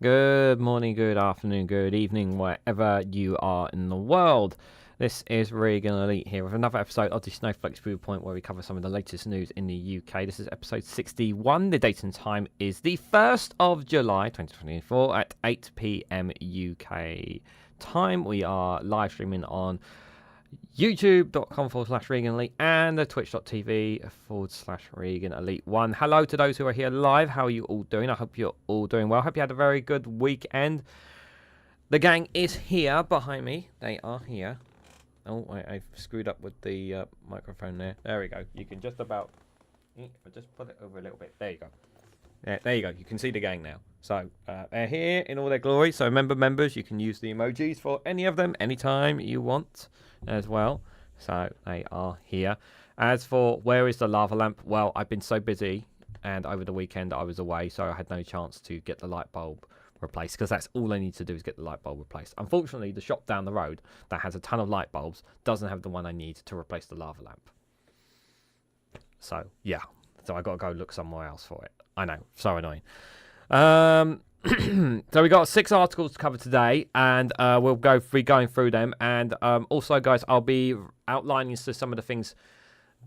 Good morning, good afternoon, good evening, wherever you are in the world. This is REGANELITE here with another episode of the Snowflake Viewpoint, where we cover some of the latest news in the UK. This is episode 61. The date and time is the 1st of July 2024 at 8 PM UK time. We are live streaming on youtube.com/ReganElite and the twitch.tv/ReganElite1. Hello to those who are here live. How are you all doing? I hope you're all doing well. Hope you had a very good weekend. The gang is here behind me. They are here. Oh, I've screwed up with the microphone there. There we go. You can just about... If I just put it over a little bit. There you go. Yeah, there you go. You can see the gang now. So, they're here in all their glory. So, remember, members, you can use the emojis for any of them anytime you want as well. So, they are here. As for where is the lava lamp? Well, I've been so busy, and over the weekend I was away, so I had no chance to get the light bulb replaced, because that's all I need to do is get the light bulb replaced. Unfortunately, the shop down the road that has a ton of light bulbs doesn't have the one I need to replace the lava lamp. So, yeah. So, I got to go look somewhere else for it. I know, so annoying. So we got 6 articles to cover today, and we'll be going through them. And also, guys, I'll be outlining some of the things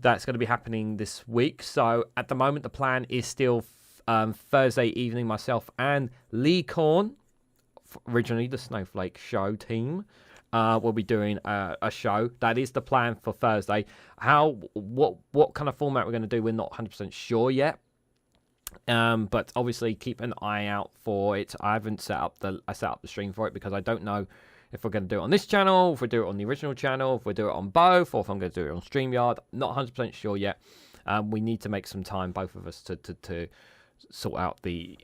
that's going to be happening this week. So at the moment, the plan is still Thursday evening. Myself and Lee Korn, originally the Snowflake show team, will be doing a show. That is the plan for Thursday. What kind of format we're going to do, we're not 100% sure yet. But obviously keep an eye out for it. I set up the stream for it because I don't know if we're going to do it on this channel, if we do it on the original channel, if we do it on both, or if I'm going to do it on StreamYard. Not 100% sure yet. We need to make some time, both of us, to sort out the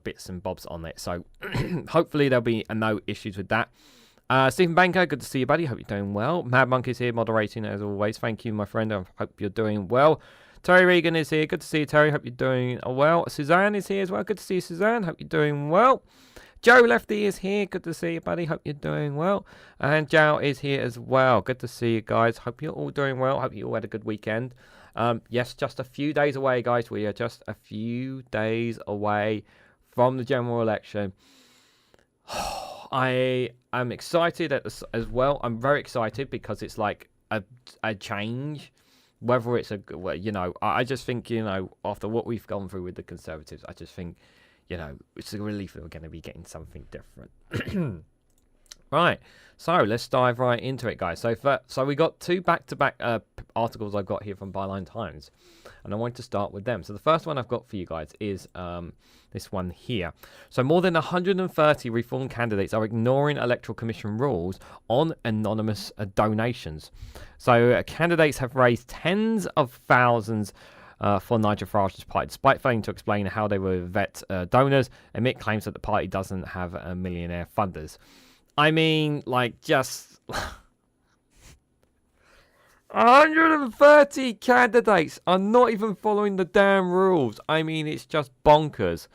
bits and bobs on it. So hopefully there'll be no issues with that. Stephen Banker, good to see you, buddy. Hope you're doing well. Mad Monkey's here moderating as always. Thank you, my friend. I hope you're doing well. Terry Regan is here. Good to see you, Terry. Hope you're doing well. Suzanne is here as well. Good to see you, Suzanne. Hope you're doing well. Joe Lefty is here. Good to see you, buddy. Hope you're doing well. And Joe is here as well. Good to see you guys. Hope you're all doing well. Hope you all had a good weekend. Yes, just a few days away, guys. We are just a few days away from the general election. I am excited as well. I'm very excited because it's like a change. Whether it's I just think, after what we've gone through with the Conservatives, I just think, it's a relief that we're going to be getting something different. Right, so let's dive right into it, guys. So we got two back-to-back articles I've got here from Byline Times, and I want to start with them. So the first one I've got for you guys is this one here. So more than 130 Reform candidates are ignoring Electoral Commission rules on anonymous donations. So candidates have raised tens of thousands for Nigel Farage's party, despite failing to explain how they will vet donors, amid claims that the party doesn't have millionaire funders. I mean, just 130 candidates are not even following the damn rules. I mean, it's just bonkers.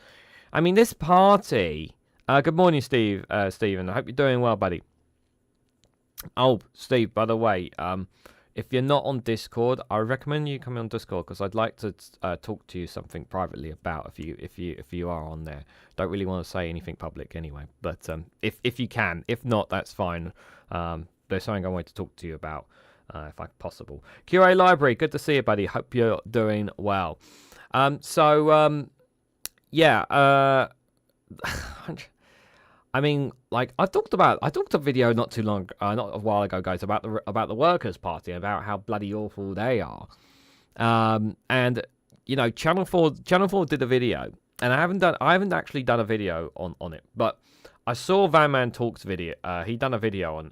I mean, this party... good morning, Steve. Stephen. I hope you're doing well, buddy. Oh, Steve, by the way, if you're not on Discord, I recommend you come on Discord because I'd like to talk to you something privately about if you are on there. Don't really want to say anything public anyway, but if you can, if not, that's fine. There's something I want to talk to you about if possible. QA Library, good to see you, buddy. Hope you're doing well. Yeah. I mean, I talked a video not a while ago, guys, about the Workers' Party, about how bloody awful they are. And Channel 4 did a video, and I haven't actually done a video on it, but I saw Van Man Talks video. He done a video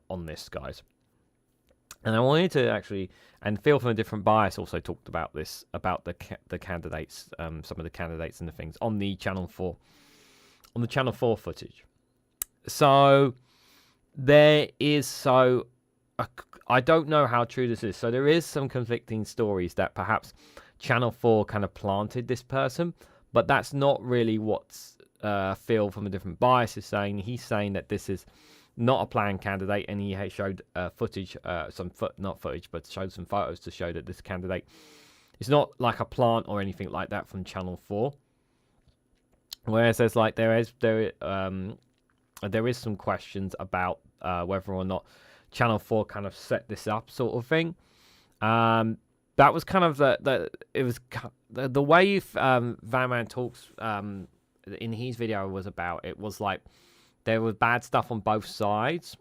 on this, guys, and I wanted to actually, and Phil from a Different Bias also talked about this, about the candidates, some of the candidates and the things on the Channel 4. On the Channel 4 footage. So there is I don't know how true this is. So there is some conflicting stories that perhaps Channel 4 kind of planted this person, but that's not really what Phil from a Different Bias is saying. He's saying that this is not a planned candidate, and he showed footage, not footage, but showed some photos to show that this candidate is not like a plant or anything like that from Channel 4. Whereas there's there is some questions about whether or not Channel 4 kind of set this up, sort of thing. That was kind of the way Van Man Talks in his video was about. It was like there was bad stuff on both sides,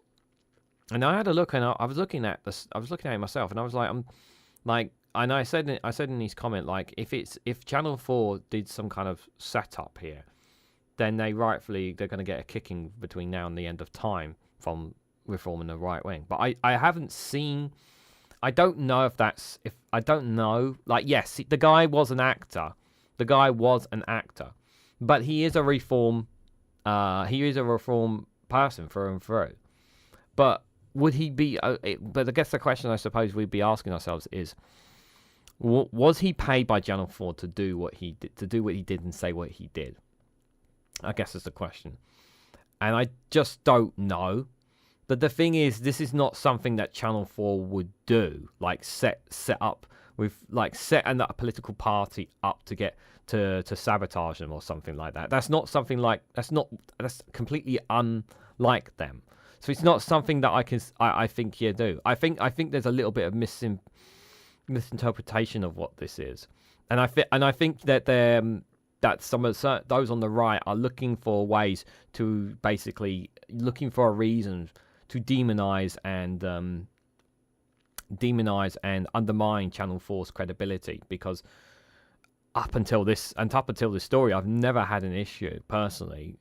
and I had a look, and I was looking at this. I was looking at it myself, and I was like, and I said in his comment, if Channel 4 did some kind of setup here, then they're going to get a kicking between now and the end of time from Reform and the right wing. But I haven't seen. I don't know I don't know. Yes, the guy was an actor. But he is a Reform. He is a Reform person through and through. But would he be? But I guess the question I suppose we'd be asking ourselves is, was he paid by Channel 4 to do what he did, and say what he did? I guess that's the question. And I just don't know. But the thing is, this is not something that Channel 4 would do. Set up with, set a political party up to get to sabotage them or something like that. That's not something that's completely unlike them. So it's not something that I think you do. I think there's a little bit of misinterpretation of what this is. And I think that that some of those on the right are looking for ways to looking for a reason to demonize and undermine Channel 4's credibility, because up until this story, I've never had an issue personally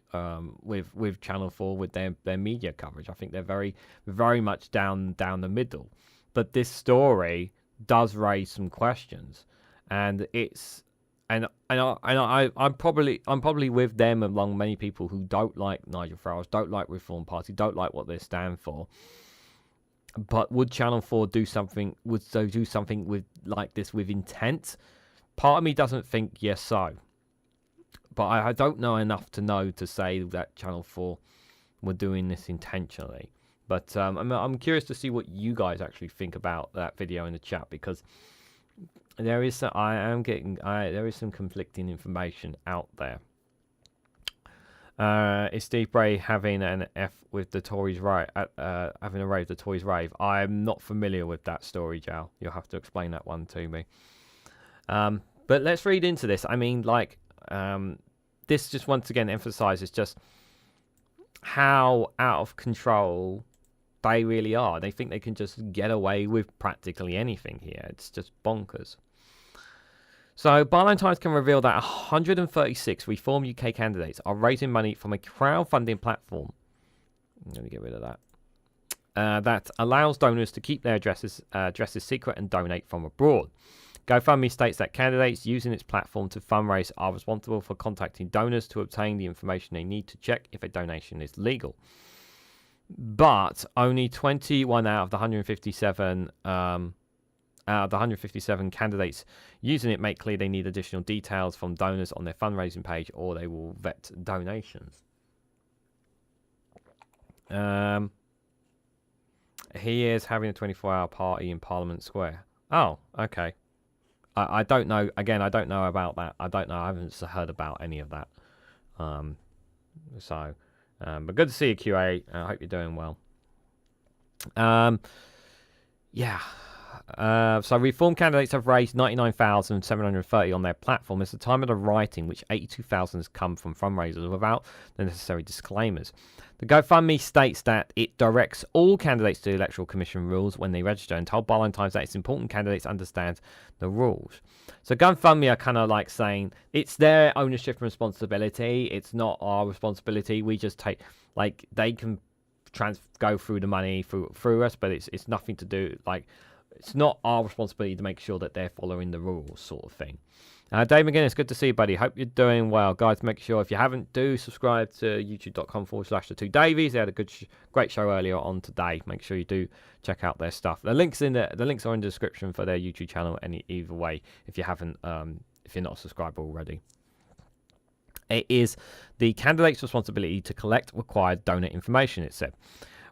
with Channel 4 with their media coverage. I think they're very, very much down the middle, but this story does raise some questions, and it's. And I'm probably with them among many people who don't like Nigel Farage, don't like Reform Party, don't like what they stand for. But would Channel 4 do something? Would they do something with this with intent? Part of me doesn't think yes. So but I don't know enough to know to say that Channel 4 were doing this intentionally. But I'm curious to see what you guys actually think about that video in the chat, because there is there is some conflicting information out there. Is Steve Bray having an F with the Tories having a rave? The Tories rave. I'm not familiar with that story, Jal. You'll have to explain that one to me. But let's read into this. I mean, like, this just once again emphasizes just how out of control they really are. They think they can just get away with practically anything here. It's just bonkers. So, Byline Times can reveal that 136 Reform UK candidates are raising money from a crowdfunding platform. Let me get rid of that. That allows donors to keep their addresses secret and donate from abroad. GoFundMe states that candidates using its platform to fundraise are responsible for contacting donors to obtain the information they need to check if a donation is legal. But only 21 out of the 157 candidates using it make clear they need additional details from donors on their fundraising page, or they will vet donations. He is having a 24-hour party in Parliament Square. Oh, okay. I don't know. Again, I don't know about that. I don't know. I haven't heard about any of that. But good to see you, QA. I hope you're doing well. Yeah. So Reform candidates have raised 99,730 on their platform. It's the time of the writing, which 82,000 has come from fundraisers without the necessary disclaimers. The GoFundMe states that it directs all candidates to the Electoral Commission rules when they register, and told Byline Times that it's important candidates understand the rules. So GoFundMe are kind of like saying it's their ownership and responsibility. It's not our responsibility. We just take, like, they can go through the money through us, but it's nothing to do, like, it's not our responsibility to make sure that they're following the rules, sort of thing. Dave McGinnis, good to see you, buddy. Hope you're doing well. Guys, make sure, if you haven't, do subscribe to youtube.com/the2davies. They had a great show earlier on today. Make sure you do check out their stuff. The links are in the description for their YouTube channel, either way, if you haven't, if you're not a subscriber already. It is the candidate's responsibility to collect required donor information, it said.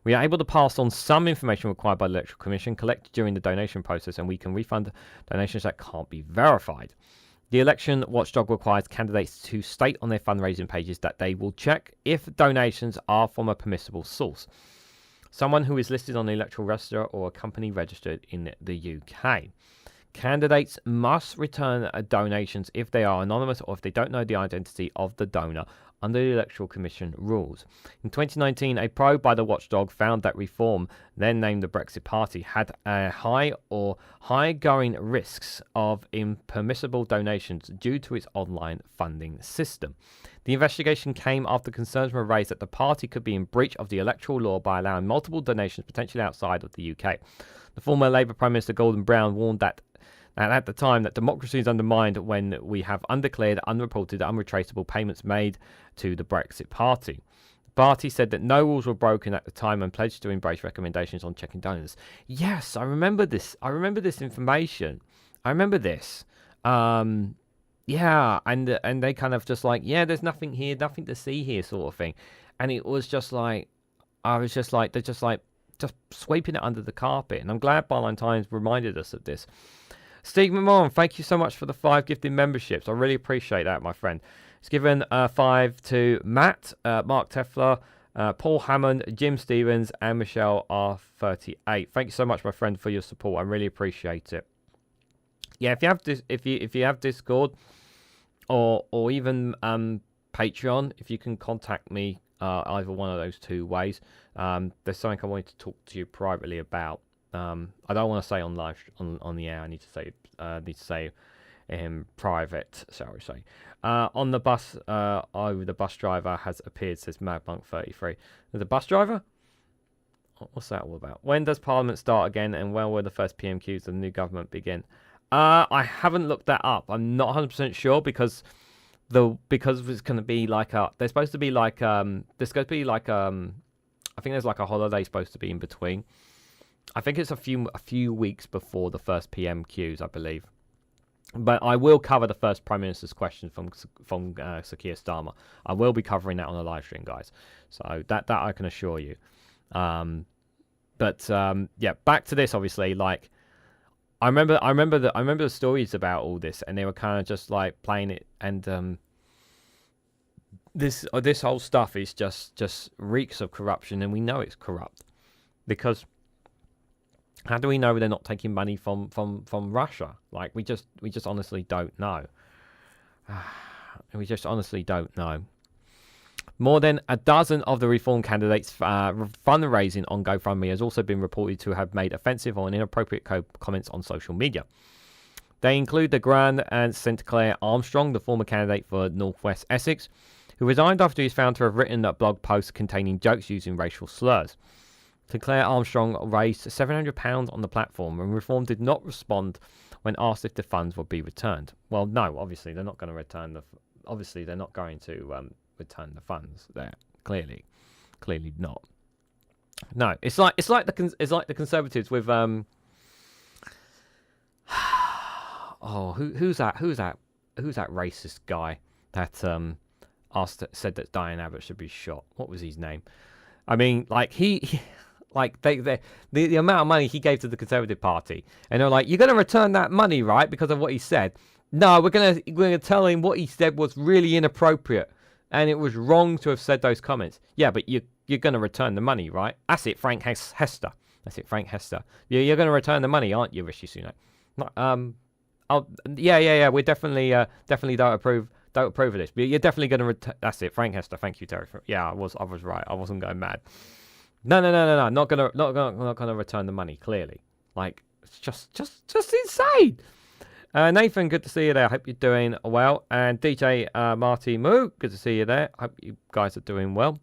We are able to pass on some information required by the Electoral Commission collected during the donation process, and we can refund donations that can't be verified. The election watchdog requires candidates to state on their fundraising pages that they will check if donations are from a permissible source, someone who is listed on the electoral register or a company registered in the UK. Candidates must return donations if they are anonymous or if they don't know the identity of the donor under the Electoral Commission rules. In 2019, a probe by the watchdog found that Reform, then named the Brexit Party, had a high going risks of impermissible donations due to its online funding system. The investigation came after concerns were raised that the party could be in breach of the electoral law by allowing multiple donations potentially outside of the UK. The former Labour Prime Minister Gordon Brown warned that at the time that democracy is undermined when we have undeclared, unreported, unretraceable payments made to the Brexit Party. The party said that no rules were broken at the time and pledged to embrace recommendations on checking donors. Yes, I remember this. I remember this information. I remember this. Yeah, and they kind of just like, yeah, there's nothing here, nothing to see here, sort of thing. And it was just like, they're just sweeping it under the carpet. And I'm glad Byline Times reminded us of this. Steve McMahon, thank you so much for the 5 gifted memberships. I really appreciate that, my friend. It's given 5 to Matt, Mark Tefler, Paul Hammond, Jim Stevens, and Michelle R38. Thank you so much, my friend, for your support. I really appreciate it. Yeah, if you have Discord or even Patreon, if you can contact me either one of those two ways, there's something I wanted to talk to you privately about. I don't want to say on live on the air. I need to say in private. Shall we say? On the bus, the bus driver has appeared. Says Mad Monk 33. The bus driver? What's that all about? When does Parliament start again? And when will the first PMQs of the new government begin? I haven't looked that up. I'm not 100% sure because it's going to be like there's supposed to be like I think there's like a holiday supposed to be in between. I think it's a few weeks before the first PMQs, I believe. But I will cover the first Prime Minister's question from Sakia Starmer. I will be covering that on the live stream, guys. So that I can assure you. Yeah, back to this. Obviously, like I remember the stories about all this, and they were kind of just like playing it, and this whole stuff is just reeks of corruption, and we know it's corrupt because. How do we know they're not taking money from Russia? Like we just honestly don't know. We just honestly don't know. More than a dozen of the Reform candidates' fundraising on GoFundMe has also been reported to have made offensive or inappropriate comments on social media. They include the Grand and St Clair Armstrong, the former candidate for North West Essex, who resigned after he was found to have written a blog post containing jokes using racial slurs. Sinclair Armstrong raised £700 on the platform, and Reform did not respond when asked if the funds would be returned. Well, no, obviously they're not going to return return the funds. There, clearly not. No, it's like the Conservatives with who's that racist guy that said that Diane Abbott should be shot. What was his name? I mean, like he like the amount of money he gave to the Conservative Party, and they're like, "You're going to return that money, right?" Because of what he said. No, we're gonna tell him what he said was really inappropriate, and it was wrong to have said those comments. Yeah, but you're going to return the money, right? That's it, Frank Hester. That's it, Frank Hester. You're going to return the money, aren't you, Rishi Sunak? Yeah. We definitely don't approve of this. But you're definitely going to return. That's it, Frank Hester. Thank you, Terry. I was right. I wasn't going mad. No. Not gonna return the money. Clearly, like it's just insane. Nathan, good to see you there. I hope you're doing well. And DJ Marty Moo, good to see you there. I hope you guys are doing well.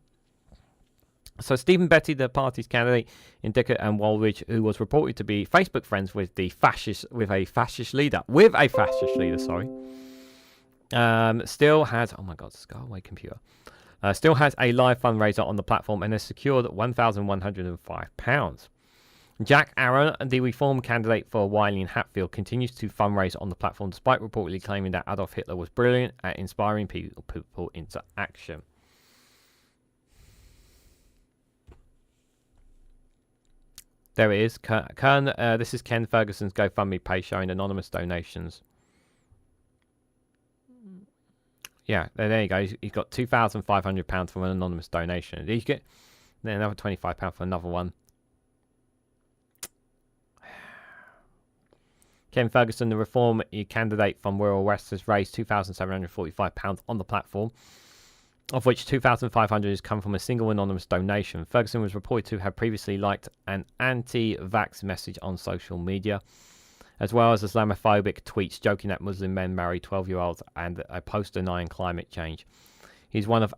So Stephen Betty, the party's candidate in Dickett and Woolwich, who was reported to be Facebook friends with a fascist leader, still has, oh my God, go away, computer. Still has a live fundraiser on the platform and has secured £1,105. Jack Aaron, the Reform candidate for Wiley and Hatfield, continues to fundraise on the platform despite reportedly claiming that Adolf Hitler was brilliant at inspiring people into action. There it is. This is Ken Ferguson's GoFundMe page showing anonymous donations. Yeah, there you go. He's got £2,500 from an anonymous donation. Did you get another £25 for another one? Ken Ferguson, the Reform candidate from Wirral West, has raised £2,745 on the platform, of which £2,500 has come from a single anonymous donation. Ferguson was reported to have previously liked an anti-vax message on social media, as well as Islamophobic tweets joking that Muslim men marry 12-year-olds and a post denying climate change. He is one of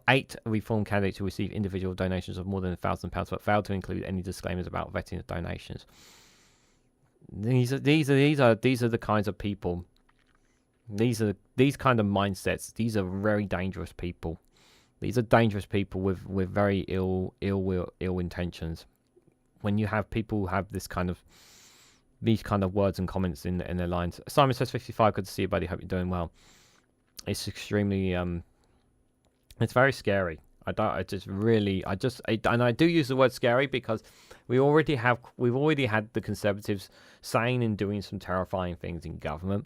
8 Reform candidates who receive individual donations of more than £1,000, but failed to include any disclaimers about vetting of donations. These are the kinds of people. These kind of mindsets. These are very dangerous people. These are dangerous people with very ill intentions. When you have people who have these kind of words and comments in their lines. Simon says 55. Good to see you, buddy. Hope you're doing well. It's extremely it's very scary. And I do use the word scary because we've already had the Conservatives saying and doing some terrifying things in government,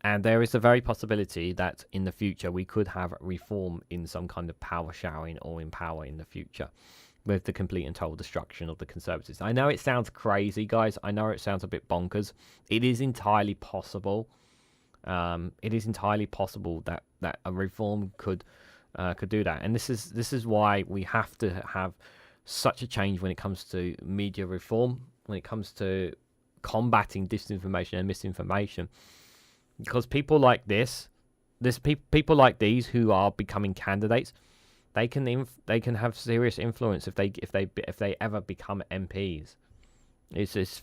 and there is a very possibility that in the future we could have Reform in some kind of power showering or in power in the future, with the complete and total destruction of the Conservatives. I know it sounds crazy, guys. I know it sounds a bit bonkers. It is entirely possible. It is entirely possible that a Reform could do that, and this is why we have to have such a change when it comes to media reform, when it comes to combating disinformation and misinformation, because people like people like these who are becoming candidates, they can have serious influence if they ever become MPs. It's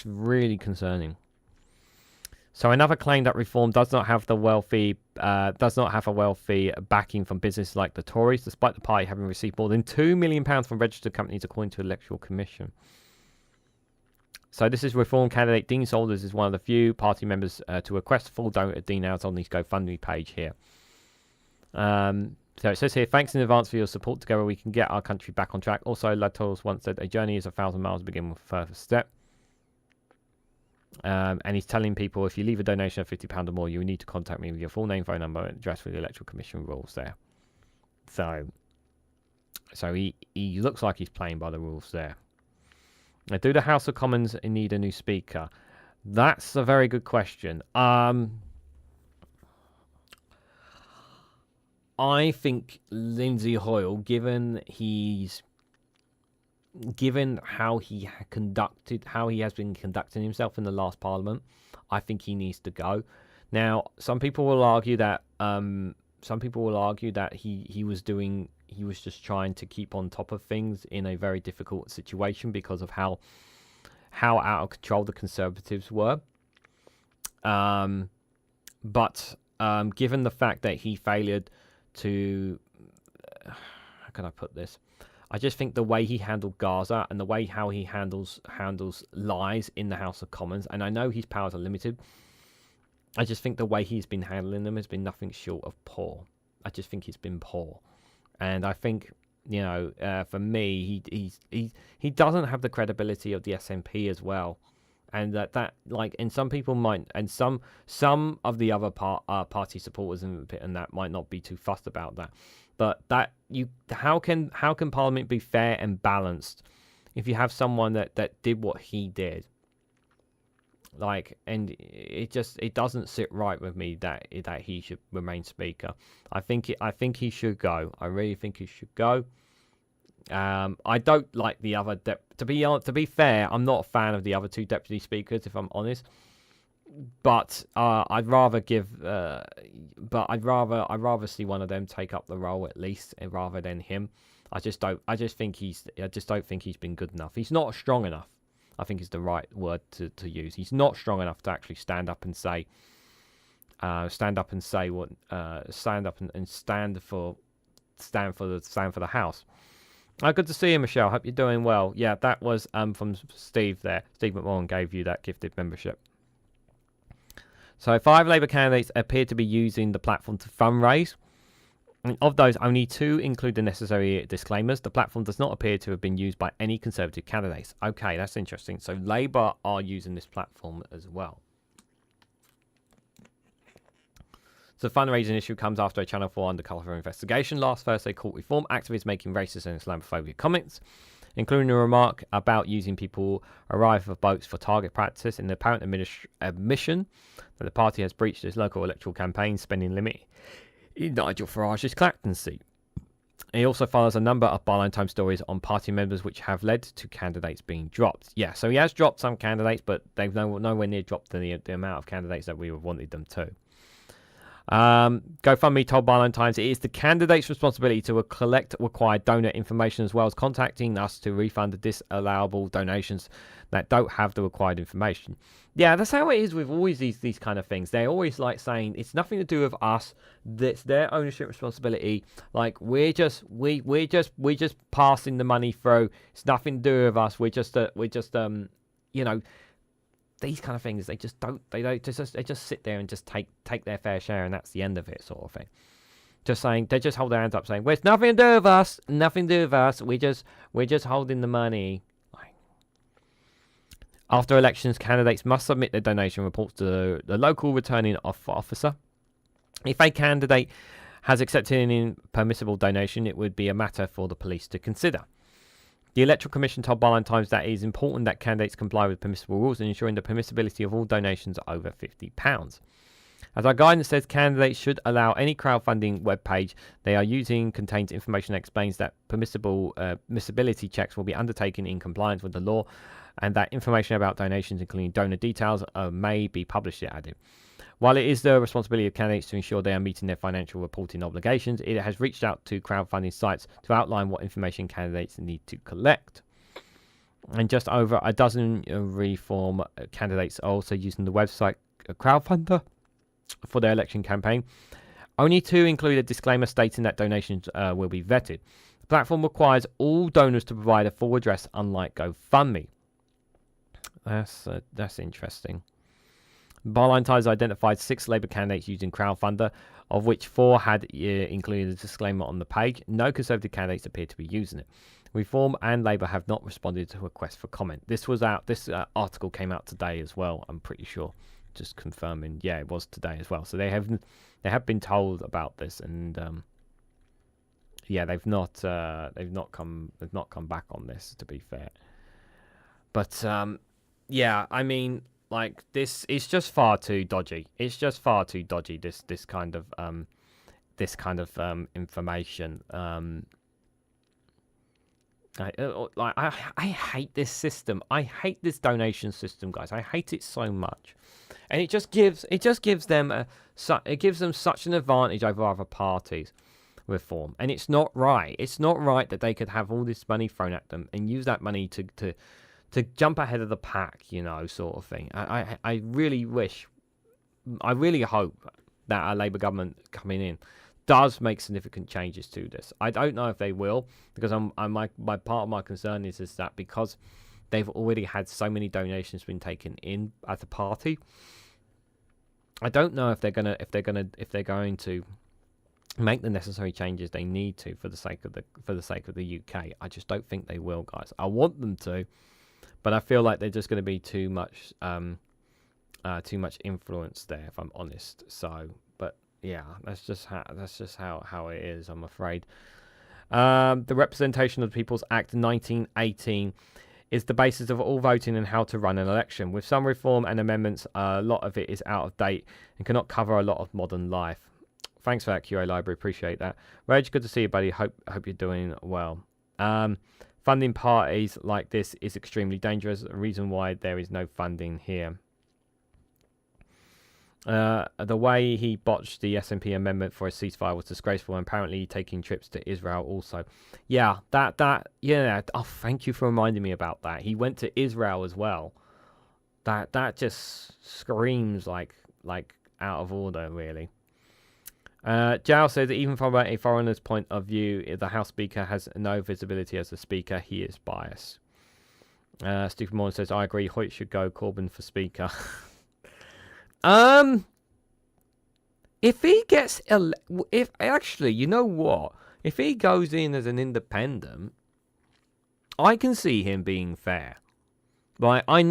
really concerning. So another claim that Reform does not have a wealthy backing from businesses like the Tories, despite the party having received more than £2 million from registered companies, according to the Electoral Commission. So this is Reform candidate Dean Saunders is one of the few party members to request full donor details on his GoFundMe page here. So it says here, thanks in advance for your support. Together we can get our country back on track. Also, Electoral once said, a journey is 1,000 miles, begin with the first step. And he's telling people, if you leave a donation of £50 or more, you need to contact me with your full name, phone number, and address for the Electoral Commission rules there. So he looks like he's playing by the rules there. Now, do the House of Commons need a new speaker? That's a very good question. I think Lindsay Hoyle, given how he has been conducting himself in the last Parliament, I think he needs to go. Now, some people will argue that he was just trying to keep on top of things in a very difficult situation because of how out of control the Conservatives were. But given the fact that he failed to, how can I put this? I just think the way he handled Gaza and the way how he handles lies in the House of Commons, and I know his powers are limited, I just think the way he's been handling them has been nothing short of poor. I just think he's been poor. And I think, for me, he doesn't have the credibility of the SNP as well. And and some people might, and some of the other party supporters and that might not be too fussed about that. But how can Parliament be fair and balanced if you have someone that did what he did? And it doesn't sit right with me that he should remain Speaker. I think he should go. I really think he should go. I don't like the other to be fair, I'm not a fan of the other two deputy speakers, if I'm honest. But I'd rather see one of them take up the role at least, rather than him. I just don't think he's been good enough. He's not strong enough, I think is the right word to use. He's not strong enough to actually stand up and say for the House. Good to see you, Michelle. Hope you're doing well. Yeah, that was from Steve there. Steve McMahon gave you that gifted membership. So 5 Labour candidates appear to be using the platform to fundraise. And of those, only 2 include the necessary disclaimers. The platform does not appear to have been used by any Conservative candidates. Okay, that's interesting. So Labour are using this platform as well. So the fundraising issue comes after a Channel 4 undercover investigation. Last Thursday, caught Reform activists making racist and Islamophobic comments, including a remark about using people arrive for votes for target practice and the apparent admission that the party has breached its local electoral campaign spending limit in Nigel Farage's Clacton seat. He also follows a number of byline time stories on party members which have led to candidates being dropped. Yeah, so he has dropped some candidates, but they've nowhere near dropped the amount of candidates that we wanted them to. GoFundMe told Byline Times it is the candidate's responsibility to collect required donor information as well as contacting us to refund the disallowable donations that don't have the required information. Yeah, that's how it is with always these kind of things. They're always saying it's nothing to do with us. That's their ownership responsibility. We're just passing the money through. It's nothing to do with us. These kind of things, they just sit there and just take their fair share, and that's the end of it, sort of thing. Just saying, they just hold their hands up, saying, "Well, it's nothing to do with us. Nothing to do with us. We're just holding the money." After elections, candidates must submit their donation reports to the local returning officer. If a candidate has accepted an impermissible donation, it would be a matter for the police to consider. The Electoral Commission told Byline Times that it is important that candidates comply with permissible rules and ensuring the permissibility of all donations over £50. As our guidance says, candidates should allow any crowdfunding webpage they are using contains information that explains that permissibility checks will be undertaken in compliance with the law and that information about donations, including donor details, may be published, it added. While it is the responsibility of candidates to ensure they are meeting their financial reporting obligations, it has reached out to crowdfunding sites to outline what information candidates need to collect. And just over a dozen Reform candidates are also using the website Crowdfunder for their election campaign. Only 2 include a disclaimer stating that donations will be vetted. The platform requires all donors to provide a full address, unlike GoFundMe. That's interesting. Byline Times identified 6 Labour candidates using crowdfunder, of which 4 had included a disclaimer on the page. No Conservative candidates appear to be using it. Reform and Labour have not responded to requests for comment. This was out. This article came out today as well. I'm pretty sure. Just confirming. Yeah, it was today as well. So they have been told about this, and yeah, they've not come back on this, to be fair. But yeah, I mean, like, this is just far too dodgy. It's just far too dodgy. This kind of information. I hate this system. I hate this donation system, guys. I hate it so much, and it just gives them such an advantage over other parties. Reform, and it's not right. It's not right that they could have all this money thrown at them and use that money to jump ahead of the pack, you know, sort of thing. I really hope that our Labour government coming in does make significant changes to this. I don't know if they will, because my part of my concern is that because they've already had so many donations been taken in as a party, I don't know if they're going to make the necessary changes they need to for the sake of the UK. I just don't think they will, guys. I want them to, but I feel like they're just going to be too much influence there, if I'm honest. So, but yeah, that's just how it is, I'm afraid. The Representation of the People's Act 1918 is the basis of all voting and how to run an election. With some reform and amendments, a lot of it is out of date and cannot cover a lot of modern life. Thanks for that, QA Library. Appreciate that. Reg, good to see you, buddy. Hope you're doing well. Funding parties like this is extremely dangerous. A reason why there is no funding here. The way he botched the SNP amendment for a ceasefire was disgraceful, and apparently taking trips to Israel also. Yeah, yeah. Oh, thank you for reminding me about that. He went to Israel as well. That just screams like out of order, really. Jao says that even from a foreigner's point of view, if the House Speaker has no visibility as a Speaker, he is biased. Stephen Moore says, I agree, Hoyt should go, Corbyn for Speaker. If he gets... actually, you know what? If he goes in as an independent, I can see him being fair. Like, I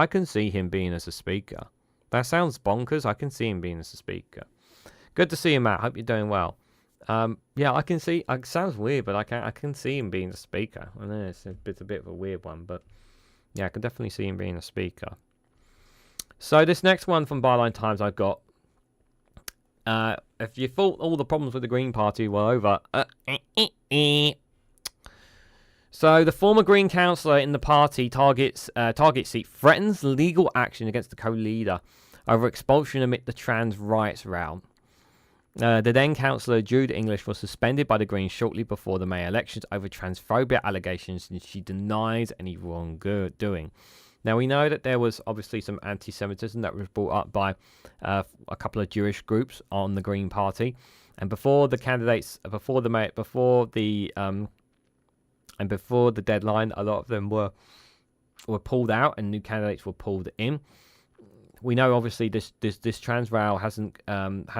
can see him being as a Speaker. That sounds bonkers. I can see him being as a Speaker. Good to see you, Matt. Hope you're doing well. Yeah, I can see. It sounds weird, but I can see him being a speaker. I know it's a bit of a weird one, but yeah, I can definitely see him being a speaker. So this next one from Byline Times I've got. If you thought all the problems with the Green Party were over, so the former Green councillor in the party target seat threatens legal action against the co-leader over expulsion amid the trans rights row. The then councillor Jude English was suspended by the Greens shortly before the May elections over transphobia allegations, and she denies any wrongdoing. Now, we know that there was obviously some anti-Semitism that was brought up by a couple of Jewish groups on the Green Party, and before the deadline, a lot of them were pulled out and new candidates were pulled in. We know obviously this trans row has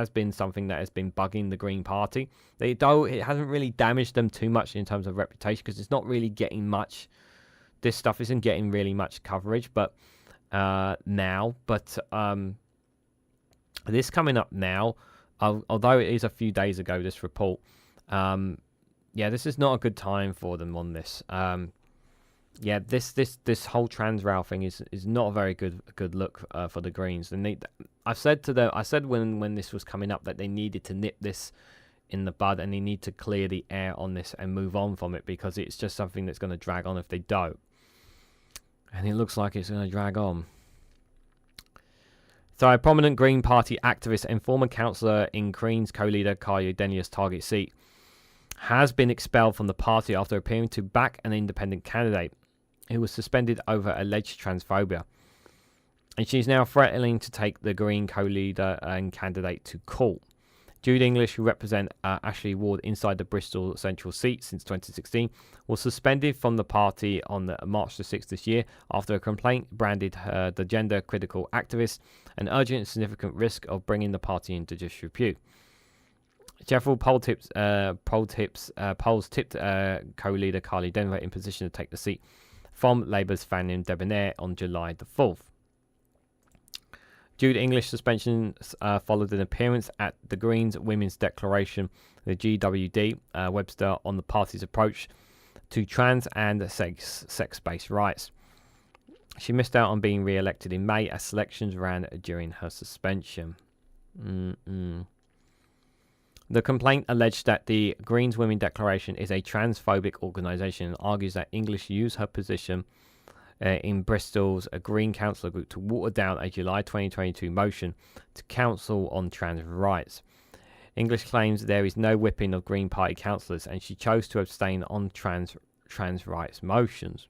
been something that has been bugging the Green Party. Though it hasn't really damaged them too much in terms of reputation, because it's not really getting much. This stuff isn't getting really much coverage, but now. But this coming up now, although it is a few days ago, this report. Yeah, this is not a good time for them on this. Yeah, this whole trans row thing is not a very good look for the Greens. And I said when this was coming up that they needed to nip this in the bud, and they need to clear the air on this and move on from it, because it's just something that's going to drag on if they don't. And it looks like it's going to drag on. So a prominent Green Party activist and former councillor in Greens co-leader Kaya Denia's target seat has been expelled from the party after appearing to back an independent candidate who was suspended over alleged transphobia. And she's now threatening to take the Green co-leader and candidate to court. Jude English, who represent Ashley Ward inside the Bristol Central seat since 2016, was suspended from the party on March the 6th this year after a complaint branded her the gender-critical activist an urgent and significant risk of bringing the party into disrepute. Sheffield polls tipped co-leader Carly Denver in position to take the seat from Labour's Fanning Debonair on July the 4th. Jude English suspension followed an appearance at the Greens Women's Declaration, the GWD, Webster, on the party's approach to trans and sex-based rights. She missed out on being re-elected in May as elections ran during her suspension. The complaint alleged that the Greens Women's Declaration is a transphobic organisation and argues that English used her position in Bristol's Green Councillor group to water down a July 2022 motion to counsel on trans rights. English claims there is no whipping of Green Party councillors and she chose to abstain on trans rights motions.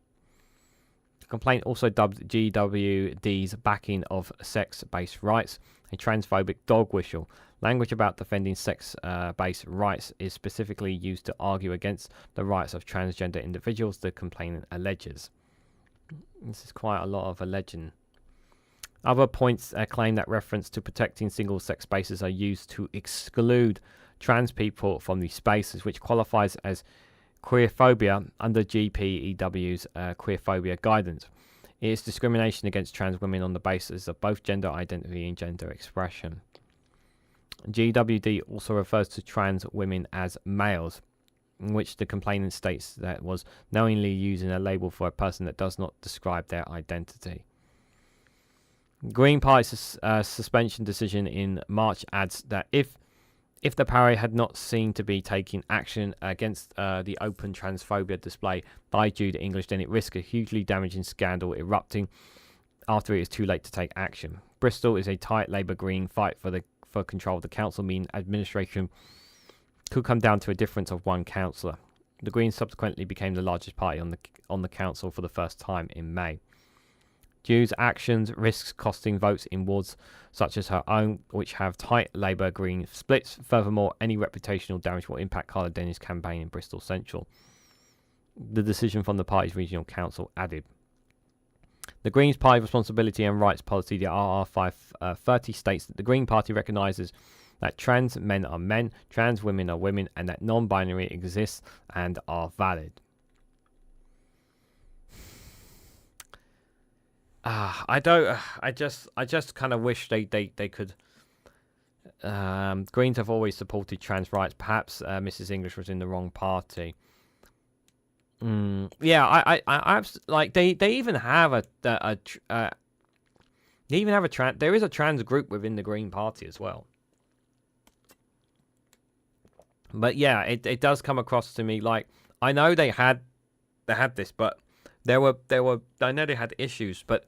The complaint also dubbed GWD's backing of sex-based rights a transphobic dog whistle. Language about defending sex-based rights is specifically used to argue against the rights of transgender individuals, the complainant alleges. This is quite a lot of alleging. Other points claim that reference to protecting single-sex spaces are used to exclude trans people from these spaces, which qualifies as queerphobia under GPEW's queerphobia guidance. It is discrimination against trans women on the basis of both gender identity and gender expression. GWD also refers to trans women as males, in which the complainant states that was knowingly using a label for a person that does not describe their identity. Green Party's suspension decision in March adds that if the party had not seen to be taking action against the open transphobia display by Jude English, then it risks a hugely damaging scandal erupting after it is too late to take action. Bristol is a tight Labour Green fight for control of the council, meaning administration could come down to a difference of one councillor. The Greens subsequently became the largest party on the council for the first time in May. Jude's actions risks costing votes in wards such as her own, which have tight Labour-Green splits. Furthermore, any reputational damage will impact Carla Denny's campaign in Bristol Central. The decision from the party's regional council added. The Greens Party Responsibility and Rights Policy, the RR 530, states that the Green Party recognises that trans men are men, trans women are women, and that non-binary exists and are valid. I just kind of wish they could. Greens have always supported trans rights. Perhaps Mrs. English was in the wrong party. Yeah, I like they even have there is a trans group within the Green Party as well. But yeah, it does come across to me like I know they had this, but there were I know they had issues, but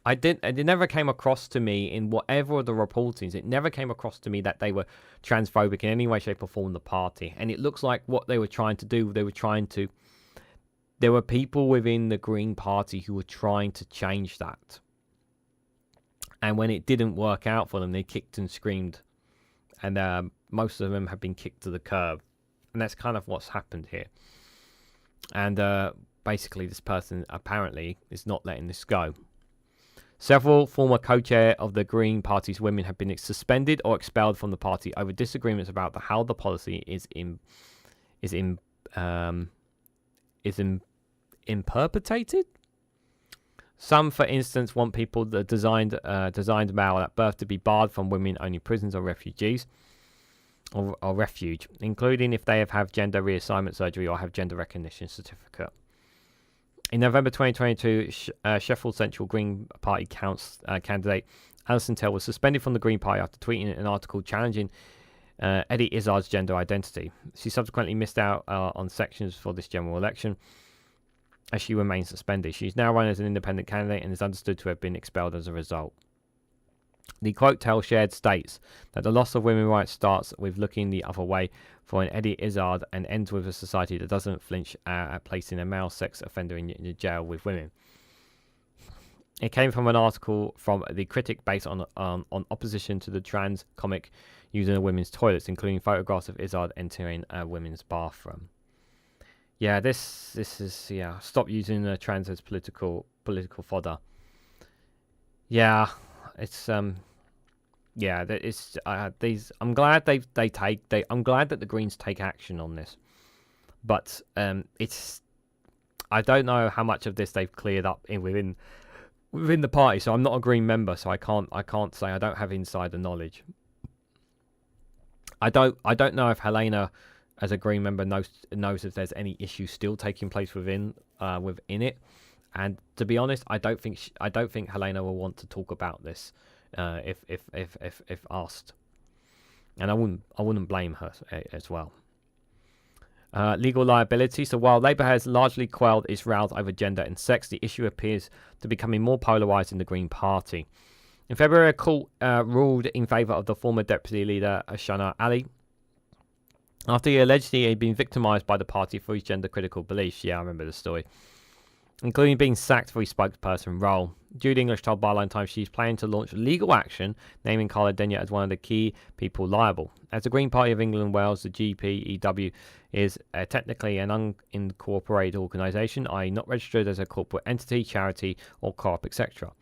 it never came across to me in whatever of the reportings. It never came across to me that they were transphobic in any way, shape, or form. The party, and it looks like what they were trying to do. There were people within the Green Party who were trying to change that, and when it didn't work out for them, they kicked and screamed, and most of them have been kicked to the curb, and that's kind of what's happened here. And basically, this person apparently is not letting this go. Several former co-chair of the Green Party's women have been suspended or expelled from the party over disagreements about how the policy is interpreted. Some, for instance, want people that designed male at birth to be barred from women-only prisons or refugees or refuge, including if they have gender reassignment surgery or have gender recognition certificate. In November 2022, Sheffield Central Green Party candidate Alison Tell was suspended from the Green Party after tweeting an article challenging Eddie Izzard's gender identity. She subsequently missed out on sections for this general election as she remains suspended. She's now run as an independent candidate and is understood to have been expelled as a result. The quote Tell shared states that the loss of women's rights starts with looking the other way for an Eddie Izzard and ends with a society that doesn't flinch at placing a male sex offender in jail with women. It came from an article from The Critic based on opposition to the trans comic using the women's toilets, including photographs of Izzard entering a women's bathroom. Yeah, this is Stop using the trans as political fodder. Yeah, it's it's these. I'm glad I'm glad that the Greens take action on this, but it's. I don't know how much of this they've cleared up within the party. So I'm not a Green member, so I can't say. I don't have insider knowledge. I don't know if Helena, as a Green member, knows if there's any issues still taking place within it. And to be honest, I don't think Helena will want to talk about this if asked. And I wouldn't blame her as well. Legal liability. So while Labour has largely quelled its rows over gender and sex, the issue appears to be becoming more polarised in the Green Party. In February, a court ruled in favour of the former deputy leader, Shana Ali, after he allegedly had been victimised by the party for his gender-critical beliefs. Yeah, I remember the story. Including being sacked for his spokesperson role. Judy English told Byline Times she's planning to launch legal action, naming Carla Denyer as one of the key people liable. As the Green Party of England and Wales, the GPEW is technically an unincorporated organisation, i.e. not registered as a corporate entity, charity or co-op, etc.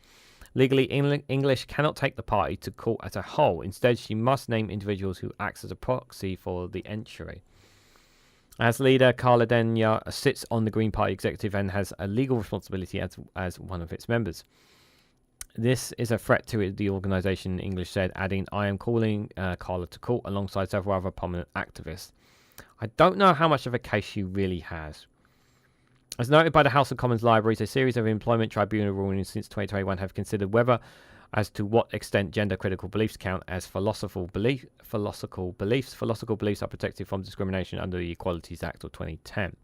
Legally, English cannot take the party to court as a whole. Instead, she must name individuals who act as a proxy for the entry. As leader, Carla Denyer sits on the Green Party executive and has a legal responsibility as one of its members. This is a threat to the organisation, English said, adding, I am calling Carla to court alongside several other prominent activists. I don't know how much of a case she really has. As noted by the House of Commons Libraries, a series of employment tribunal rulings since 2021 have considered whether as to what extent gender-critical beliefs count as philosophical beliefs. Philosophical beliefs are protected from discrimination under the Equalities Act of 2010.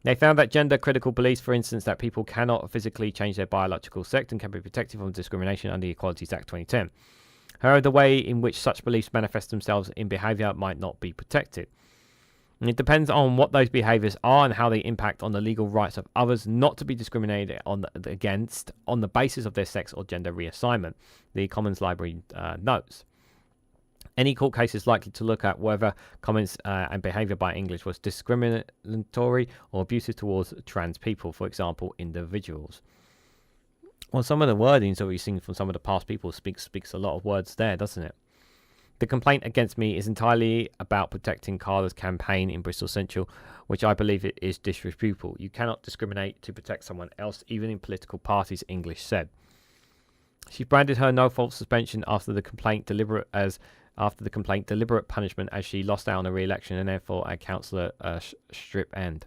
They found that gender-critical beliefs, for instance, that people cannot physically change their biological sex and can be protected from discrimination under the Equalities Act 2010. However, the way in which such beliefs manifest themselves in behaviour might not be protected. And it depends on what those behaviours are and how they impact on the legal rights of others not to be discriminated against on the basis of their sex or gender reassignment, the Commons Library notes. Any court case is likely to look at whether comments and behaviour by English was discriminatory or abusive towards trans people, for example, individuals. Well, some of the wordings that we've seen from some of the past people speaks a lot of words there, doesn't it? The complaint against me is entirely about protecting Carla's campaign in Bristol Central, which I believe it is disreputable. You cannot discriminate to protect someone else, even in political parties, English said. She branded her no-fault suspension after the complaint deliberate punishment as she lost out on a re-election and therefore a councillor strip end.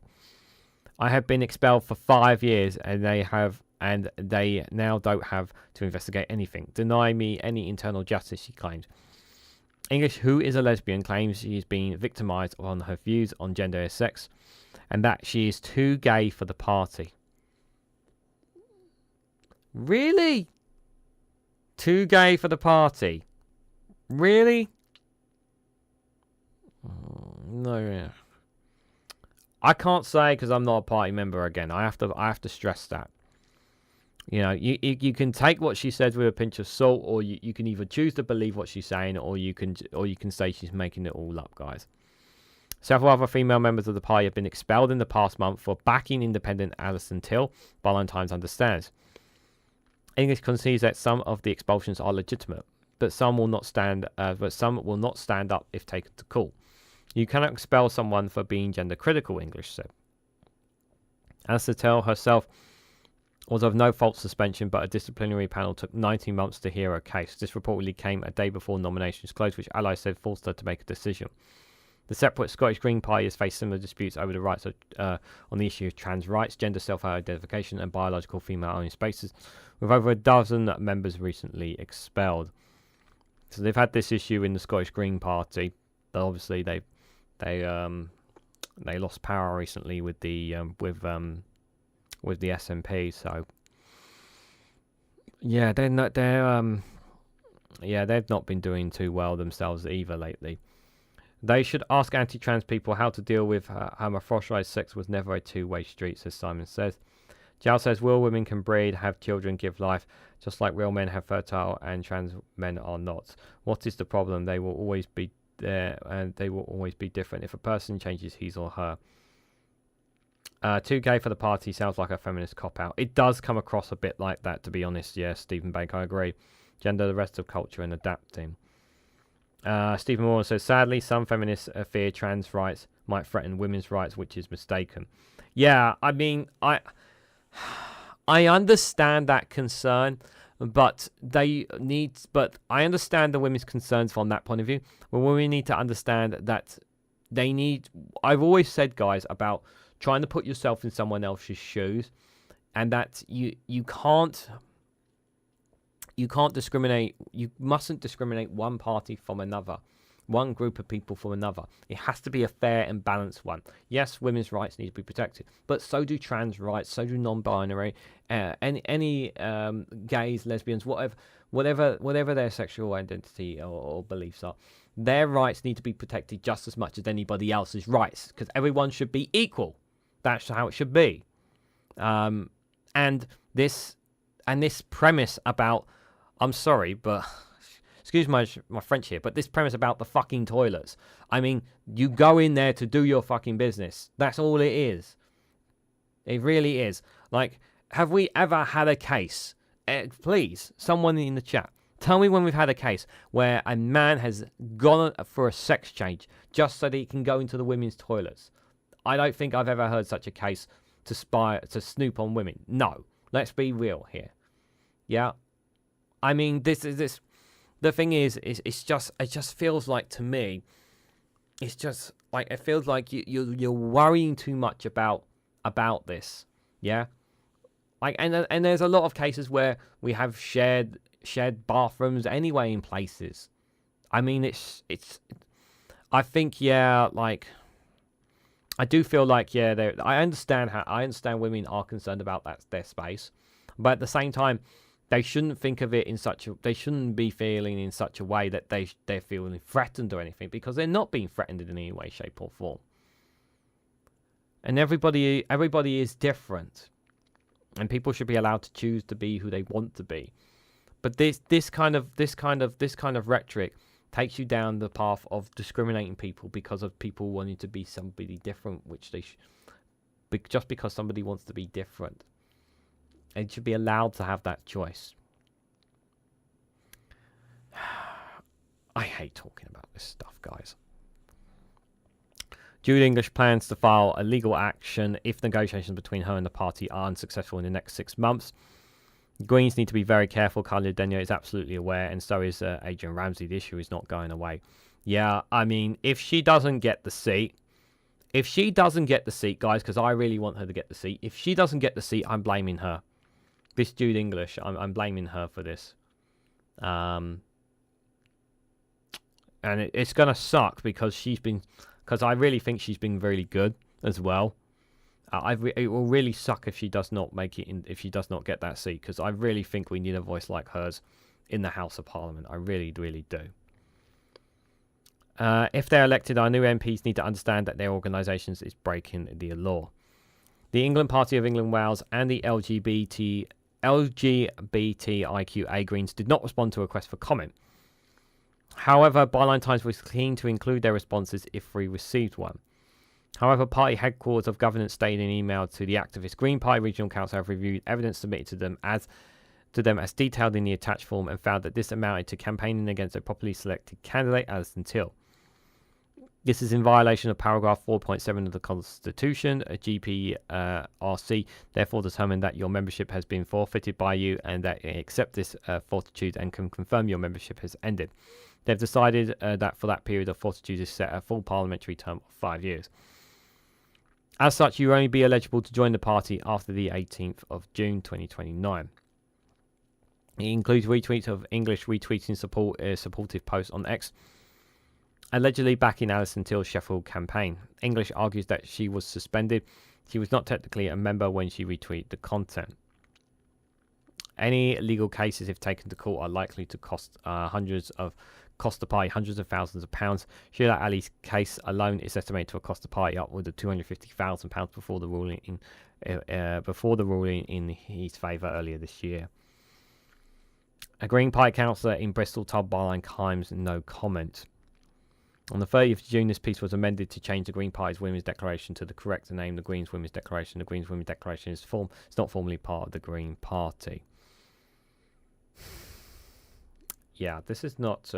I have been expelled for 5 years and they now don't have to investigate anything. Deny me any internal justice, she claimed. English, who is a lesbian, claims she is being victimised on her views on gender and sex and that she is too gay for the party. Really? Too gay for the party? Really? No. I can't say because I'm not a party member again. I have to stress that. You know, you can take what she says with a pinch of salt, or you can either choose to believe what she's saying, or you can say she's making it all up, guys. Several other female members of the party have been expelled in the past month for backing independent Alison Till, Byline Times understands. English concedes that some of the expulsions are legitimate, but some will not stand up if taken to court. You cannot expel someone for being gender critical, English said. Alison Till herself was of no fault suspension, but a disciplinary panel took 19 months to hear her case. This reportedly came a day before nominations closed, which allies said forced her to make a decision. The separate Scottish Green Party has faced similar disputes over the rights on the issue of trans rights, gender self-identification and biological female-owned spaces, with over a dozen members recently expelled. So they've had this issue in the Scottish Green Party, but obviously they lost power recently with the SNP. So yeah, they've not been doing too well themselves either lately. They should ask anti-trans people how to deal with hermaphroditised sex was never a two-way street, says Simon says. Jal says, real women can breed, have children, give life, just like real men have fertile and trans men are not. What is the problem? They will always be there and they will always be different. If a person changes his or her. Too gay for the party sounds like a feminist cop-out. It does come across a bit like that, to be honest. Yes, Stephen Baker, I agree. Gender, the rest of culture, and adapting. Stephen Moore says, sadly, some feminists fear trans rights might threaten women's rights, which is mistaken. Yeah, I mean, I understand that concern, but I understand the women's concerns from that point of view. But we need to understand that I've always said, guys, about trying to put yourself in someone else's shoes, and that you can't discriminate. You mustn't discriminate one party from another, one group of people from another. It has to be a fair and balanced one. Yes, women's rights need to be protected, but so do trans rights, so do non-binary, any gays, lesbians, whatever their sexual identity or beliefs are. Their rights need to be protected just as much as anybody else's rights, because everyone should be equal. That's how it should be. And this premise about, I'm sorry, but excuse my French here, but this premise about the fucking toilets. I mean, you go in there to do your fucking business. That's all it is. It really is. Like, have we ever had a case? Please, someone in the chat, tell me when we've had a case where a man has gone for a sex change just so that he can go into the women's toilets. I don't think I've ever heard such a case to snoop on women. No, let's be real here. Yeah, I mean, this. The thing is, it just feels like, to me, it's just like, it feels like you're worrying too much about this. Yeah, like, and there's a lot of cases where we have shared bathrooms anyway in places. I mean, it's. I think, yeah, like, I do feel like, yeah, I understand women are concerned about their space, but at the same time, they shouldn't think of it they shouldn't be feeling in such a way that they're feeling threatened or anything, because they're not being threatened in any way, shape, or form. And everybody is different, and people should be allowed to choose to be who they want to be. But this kind of rhetoric takes you down the path of discriminating people because of people wanting to be somebody different, which just because somebody wants to be different. It should be allowed to have that choice. I hate talking about this stuff, guys. Jude English plans to file a legal action if negotiations between her and the party are unsuccessful in the next 6 months. Greens need to be very careful. Carla Denio is absolutely aware, and so is Adrian Ramsey. The issue is not going away. Yeah, I mean, if she doesn't get the seat, guys, because I really want her to get the seat. If she doesn't get the seat, I'm blaming her. This Jude English, I'm blaming her for this. And it's going to suck because I really think she's been really good as well. It will really suck if she does not make it if she does not get that seat, because I really think we need a voice like hers in the House of Parliament. I really, really do. If they're elected, our new MPs need to understand that their organisations is breaking the law. The England Party of England Wales and the LGBTIQA Greens did not respond to a request for comment. However, Byline Times was keen to include their responses if we received one. However, party headquarters of governance stated in an email to the activist Green Party Regional Council have reviewed evidence submitted to them as detailed in the attached form and found that this amounted to campaigning against a popularly selected candidate, Alison Till. This is in violation of paragraph 4.7 of the Constitution. A GPRC therefore determined that your membership has been forfeited by you and that it accept this fortitude and can confirm your membership has ended. They've decided that for that period of fortitude is set a full parliamentary term of 5 years. As such, you will only be eligible to join the party after the 18th of June 2029. It includes retweets of English retweeting supportive posts on X, allegedly backing Alison Till's Sheffield campaign. English argues that she was suspended. She was not technically a member when she retweeted the content. Any legal cases, if taken to court, are likely to cost hundreds of cost the party hundreds of thousands of pounds. Sheila Ali's case alone is estimated to have cost the party upwards of £250,000 before the ruling in his favour earlier this year. A Green Party councillor in Bristol told Byline Times no comment. On the 30th of June, this piece was amended to change the Green Party's Women's Declaration to the correct name, the Greens Women's Declaration. The Greens Women's Declaration is not formally part of the Green Party. Yeah, this is not.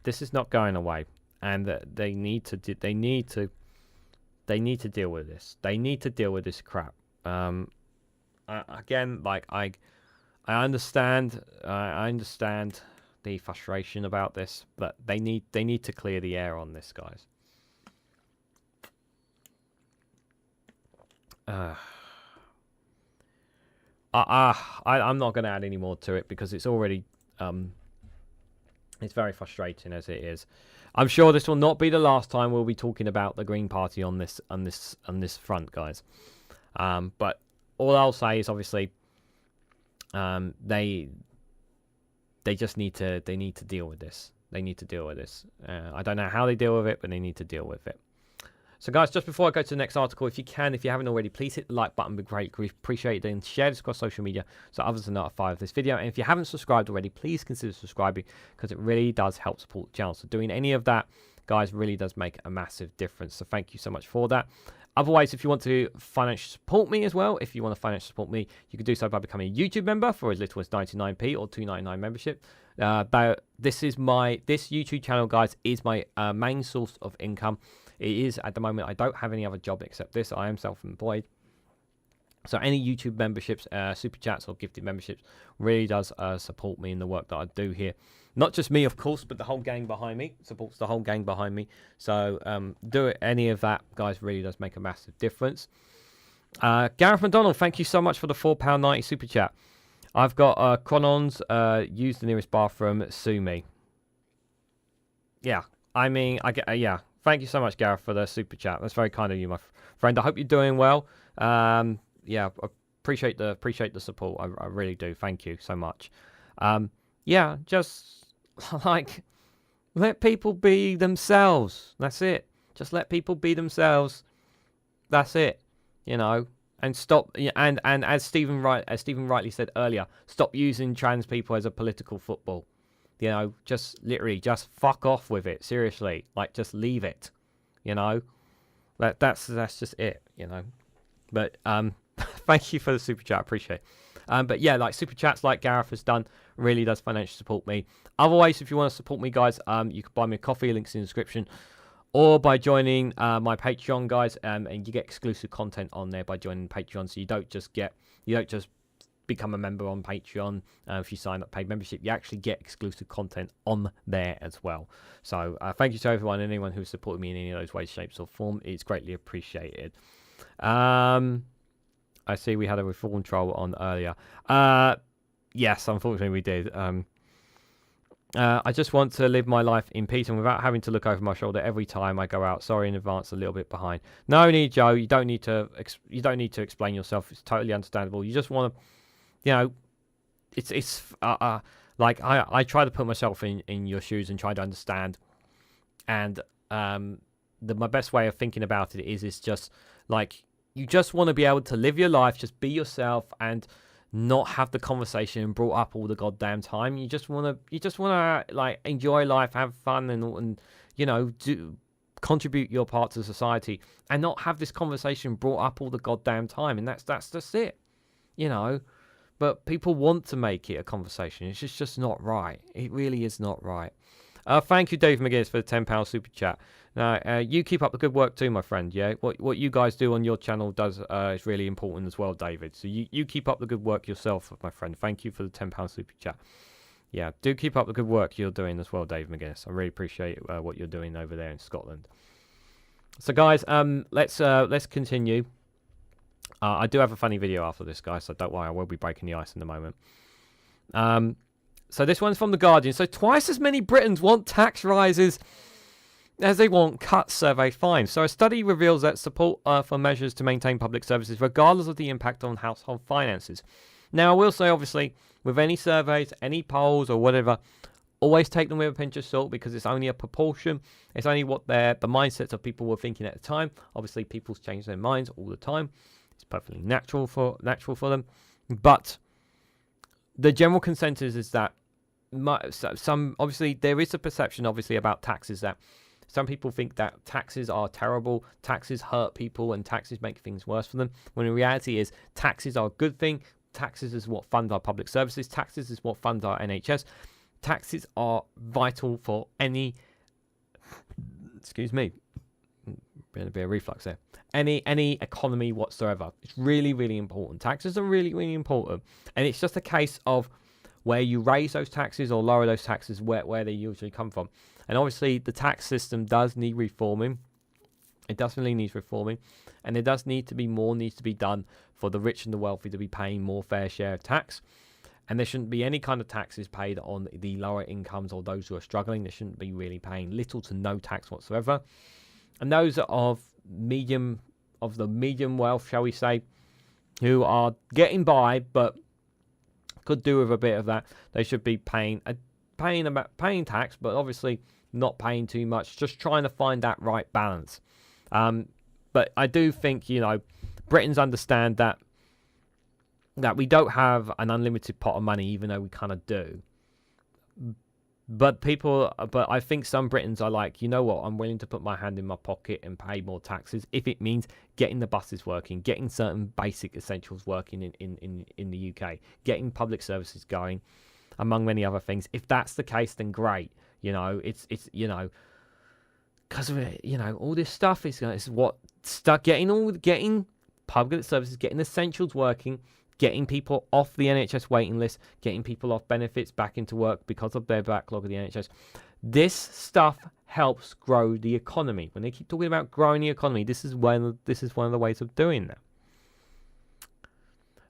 This is not going away, and they need to deal with this. They need to deal with this crap. Again, like I understand. I understand the frustration about this, but they need to clear the air on this, guys. I'm not going to add any more to it because it's already it's very frustrating as it is. I'm sure this will not be the last time we'll be talking about the Green Party on this front, guys. But all I'll say is obviously they just need to deal with this. They need to deal with this. I don't know how they deal with it, but they need to deal with it. So, guys, just before I go to the next article, if you haven't already, please hit the like button. Would be great. We appreciate it. And share this across social media so others are notified of this video. And if you haven't subscribed already, please consider subscribing because it really does help support the channel. So doing any of that, guys, really does make a massive difference. So thank you so much for that. Otherwise, if you want to financially support me as well, if you want to financially support me, you can do so by becoming a YouTube member for as little as 99p or $2.99 membership. This YouTube channel, guys, is my main source of income. It is at the moment. I don't have any other job except this. I am self-employed. So any YouTube memberships, super chats or gifted memberships really does support me in the work that I do here. Not just me, of course, but the whole gang behind me. Supports the whole gang behind me. So do it. Any of that, guys, really does make a massive difference. Gareth McDonald, thank you so much for the £4.90 super chat. I've got Chronons, use the nearest bathroom, sue me. Yeah, I mean, yeah. Thank you so much, Gareth, for the super chat. That's very kind of you, my friend. I hope you're doing well. Yeah, appreciate the support. I really do. Thank you so much. Yeah, just like let people be themselves. That's it. Just let people be themselves. That's it. You know, and stop. And as Stephen rightly said earlier, stop using trans people as a political football. You know, just literally just fuck off with it. Seriously, like just leave it. You know, that's just it. You know, but thank you for the super chat. I appreciate it. But yeah, like super chats like Gareth has done really does financially support me. Otherwise, if you want to support me, guys, you can buy me a coffee. Links in the description, or by joining my Patreon, guys, and you get exclusive content on there by joining Patreon. So you don't just become a member on Patreon. If you sign up paid membership, you actually get exclusive content on there as well. So thank you to everyone, anyone who's supported me in any of those ways, shapes or form. It's greatly appreciated. I see we had a reform troll on earlier. Yes, unfortunately we did. I just want to live my life in peace and without having to look over my shoulder every time I go out. Sorry in advance, a little bit behind. No need, Joe. You don't need to explain yourself. It's totally understandable. You just want to, you know, it's like I try to put myself in your shoes and try to understand. And my best way of thinking about it is just like you just want to be able to live your life, just be yourself, and not have the conversation brought up all the goddamn time. You just want to like enjoy life, have fun, and you know, contribute your part to society, and not have this conversation brought up all the goddamn time. And that's just it, you know. But people want to make it a conversation. It's just not right. It really is not right. Thank you, Dave McGinnis, for the £10 super chat. Now, you keep up the good work too, my friend. Yeah, what you guys do on your channel is really important as well, David. So you keep up the good work yourself, my friend. Thank you for the £10 super chat. Yeah, do keep up the good work you're doing as well, Dave McGinnis. I really appreciate what you're doing over there in Scotland. So, guys, let's continue. I do have a funny video after this, guys, so don't worry. I will be breaking the ice in a moment. So this one's from The Guardian. So twice as many Britons want tax rises as they want cuts, survey finds. So a study reveals that support for measures to maintain public services, regardless of the impact on household finances. Now, I will say, obviously, with any surveys, any polls or whatever, always take them with a pinch of salt because it's only a proportion. It's only what the mindsets of people were thinking at the time. Obviously, people's change their minds all the time. It's perfectly natural for them. But the general consensus is that obviously there is a perception obviously about taxes that some people think that taxes are terrible, taxes hurt people, and taxes make things worse for them. When the reality is taxes are a good thing. Taxes is what fund our public services. Taxes is what funds our NHS. Taxes are vital for any. Excuse me. Been a bit of reflux there. Any economy whatsoever. It's really, really important. Taxes are really, really important, and it's just a case of where you raise those taxes or lower those taxes, where they usually come from. And obviously, the tax system does need reforming. It definitely needs reforming, and there does need to be more needs to be done for the rich and the wealthy to be paying more fair share of tax. And there shouldn't be any kind of taxes paid on the lower incomes or those who are struggling. They shouldn't be really paying little to no tax whatsoever. And those of the medium wealth, shall we say, who are getting by but could do with a bit of that, they should be paying tax, but obviously not paying too much. Just trying to find that right balance. But I do think, Britons understand that we don't have an unlimited pot of money, even though we kind of do. But I think some Britons are like, you know what, I'm willing to put my hand in my pocket and pay more taxes if it means getting the buses working, getting certain basic essentials working in the UK, getting public services going, among many other things. If that's the case, then great. It's because of it, all this stuff is what getting public services, getting essentials working, getting people off the NHS waiting list, getting people off benefits back into work because of their backlog of the NHS. This stuff helps grow the economy. When they keep talking about growing the economy, this is one of the ways of doing that.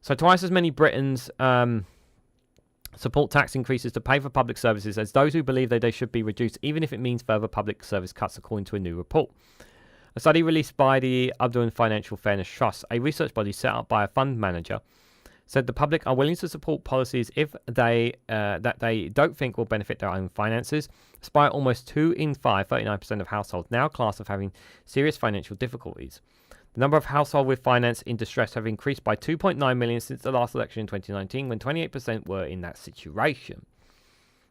So twice as many Britons support tax increases to pay for public services as those who believe that they should be reduced, even if it means further public service cuts, according to a new report. A study released by the Aberdeen Financial Fairness Trust, a research body set up by a fund manager, said the public are willing to support policies if that they don't think will benefit their own finances, despite almost 2 in 5, 39% of households now classed as having serious financial difficulties. The number of households with finance in distress have increased by 2.9 million since the last election in 2019, when 28% were in that situation.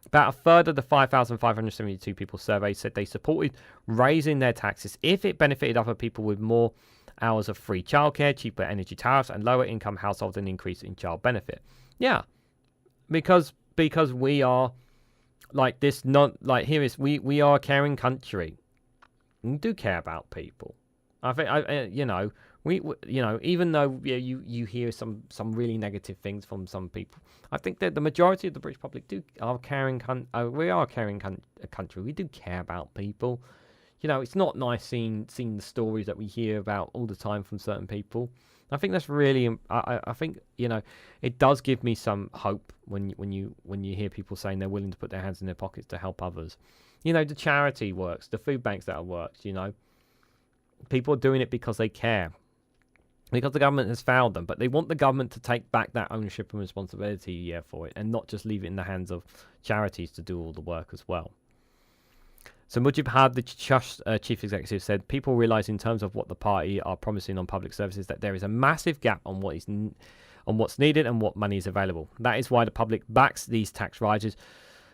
About a third of the 5,572 people surveyed said they supported raising their taxes if it benefited other people with more hours of free childcare, cheaper energy tariffs, and lower income households, an increase in child benefit. Yeah, because we are like this. We are a caring country. We do care about people. I think we even though you hear some really negative things from some people, I think that the majority of the British public are caring. We are a caring country. We do care about people. It's not nice seeing the stories that we hear about all the time from certain people. I think that's really. I think it does give me some hope when you hear people saying they're willing to put their hands in their pockets to help others. The charity works, the food banks that works. People are doing it because they care, because the government has failed them, but they want the government to take back that ownership and responsibility for it, and not just leave it in the hands of charities to do all the work as well. So Mujib Had, the Trust chief executive, said people realise in terms of what the party are promising on public services that there is a massive gap on what's needed and what money is available. That is why the public backs these tax rises,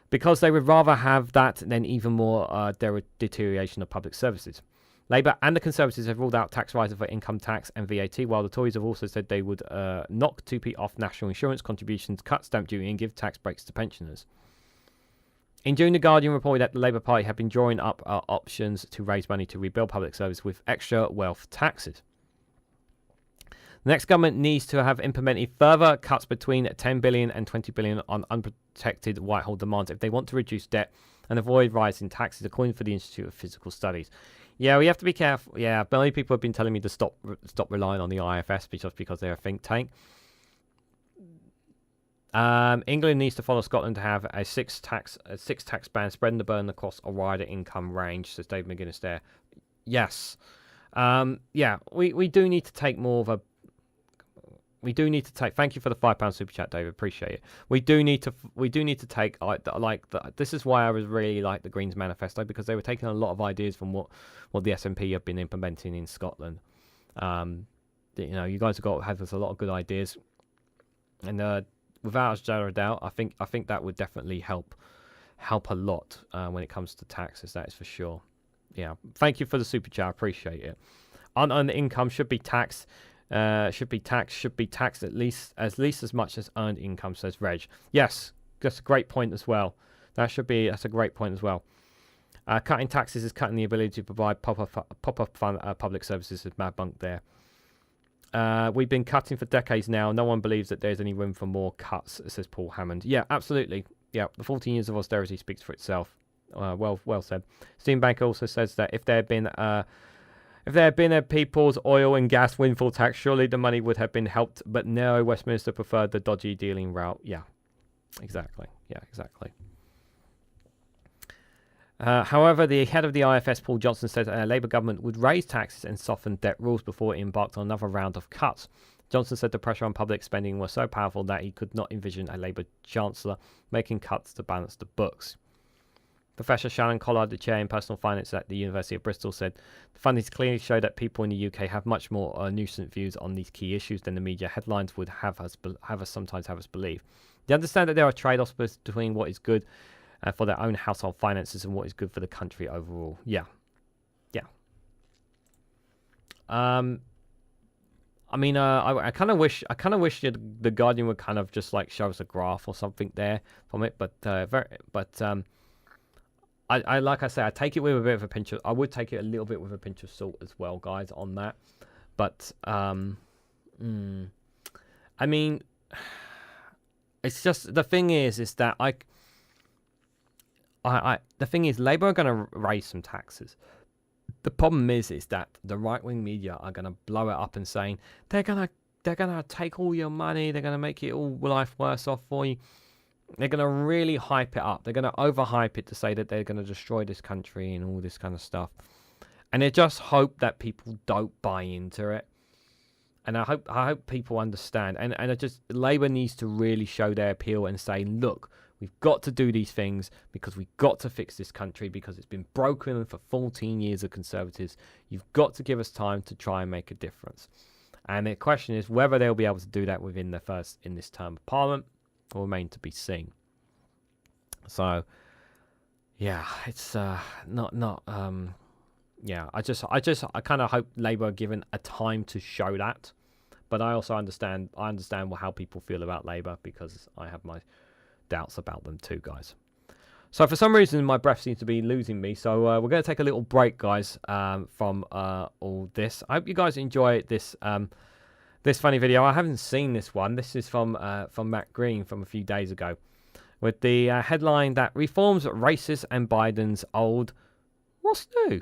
because they would rather have that than even more deterioration of public services. Labour and the Conservatives have ruled out tax rises for income tax and VAT, while the Tories have also said they would knock 2p off national insurance contributions, cut stamp duty and give tax breaks to pensioners. In June, The Guardian reported that the Labour Party had been drawing up options to raise money to rebuild public service with extra wealth taxes. The next government needs to have implemented further cuts between 10 billion and 20 billion on unprotected Whitehall demands if they want to reduce debt and avoid rising taxes, according to the Institute of Physical Studies. Yeah, we have to be careful. Yeah, many people have been telling me to stop relying on the IFS just because they're a think tank. England needs to follow Scotland to have a six tax band, spreading the burden across a wider income range, says Dave McGuinness there. Yes. We do need to take more of a... we do need to take. Thank you for the £5 super chat, David. Appreciate it. We do need to take this is why I was really like the Greens manifesto, because they were taking a lot of ideas from what the SNP have been implementing in Scotland. You guys have us a lot of good ideas, and without a shadow of doubt, I think that would definitely help a lot when it comes to taxes. That is for sure. Yeah, thank you for the super chat. I appreciate it. Unearned income should be taxed. Should be taxed at least as much as earned income, says Reg. Yes, that's a great point as well. That's a great point as well. Cutting taxes is cutting the ability to provide proper public services, says Mad Bunk there. We've been cutting for decades now. No one believes that there's any room for more cuts, says Paul Hammond. Yeah, absolutely. Yeah, the 14 years of austerity speaks for itself. Well said. Steam Bank also says that if there had been a people's oil and gas windfall tax, surely the money would have been helped. But no, Westminster preferred the dodgy dealing route. Yeah, exactly. However, the head of the IFS, Paul Johnson, said a Labour government would raise taxes and soften debt rules before it embarked on another round of cuts. Johnson said the pressure on public spending was so powerful that he could not envision a Labour Chancellor making cuts to balance the books. Professor Shannon Collard, the chair in personal finance at the University of Bristol, said the findings clearly show that people in the UK have much more nuisance views on these key issues than the media headlines would sometimes have us believe. They understand that there are trade-offs between what is good for their own household finances and what is good for the country overall. Yeah. I kind of wish the Guardian would kind of just like show us a graph or something there from it, I like I say, I take it with a bit of a pinch of. I would take it a little bit with a pinch of salt as well, guys, on that. But it's just the thing is that the thing is, Labour are going to raise some taxes. The problem is that the right-wing media are going to blow it up and saying they're gonna take all your money, they're going to make it all life worse off for you. They're going to really hype it up. They're going to overhype it to say that they're going to destroy this country and all this kind of stuff. And they just hope that people don't buy into it. And I hope people understand. And Labour needs to really show their appeal and say, look, we've got to do these things because we've got to fix this country because it's been broken for 14 years of Conservatives. You've got to give us time to try and make a difference. And the question is whether they'll be able to do that in this term of Parliament. Will remain to be seen. So, yeah, it's I kind of hope Labour are given a time to show that, but I also understand how people feel about Labour because I have my doubts about them too, guys. So for some reason my breath seems to be losing me, so we're going to take a little break, guys, from all this. I hope you guys enjoy this. This funny video. I haven't seen this one. This is from Matt Green from a few days ago, with the headline that reforms racist and Biden's old. What's new?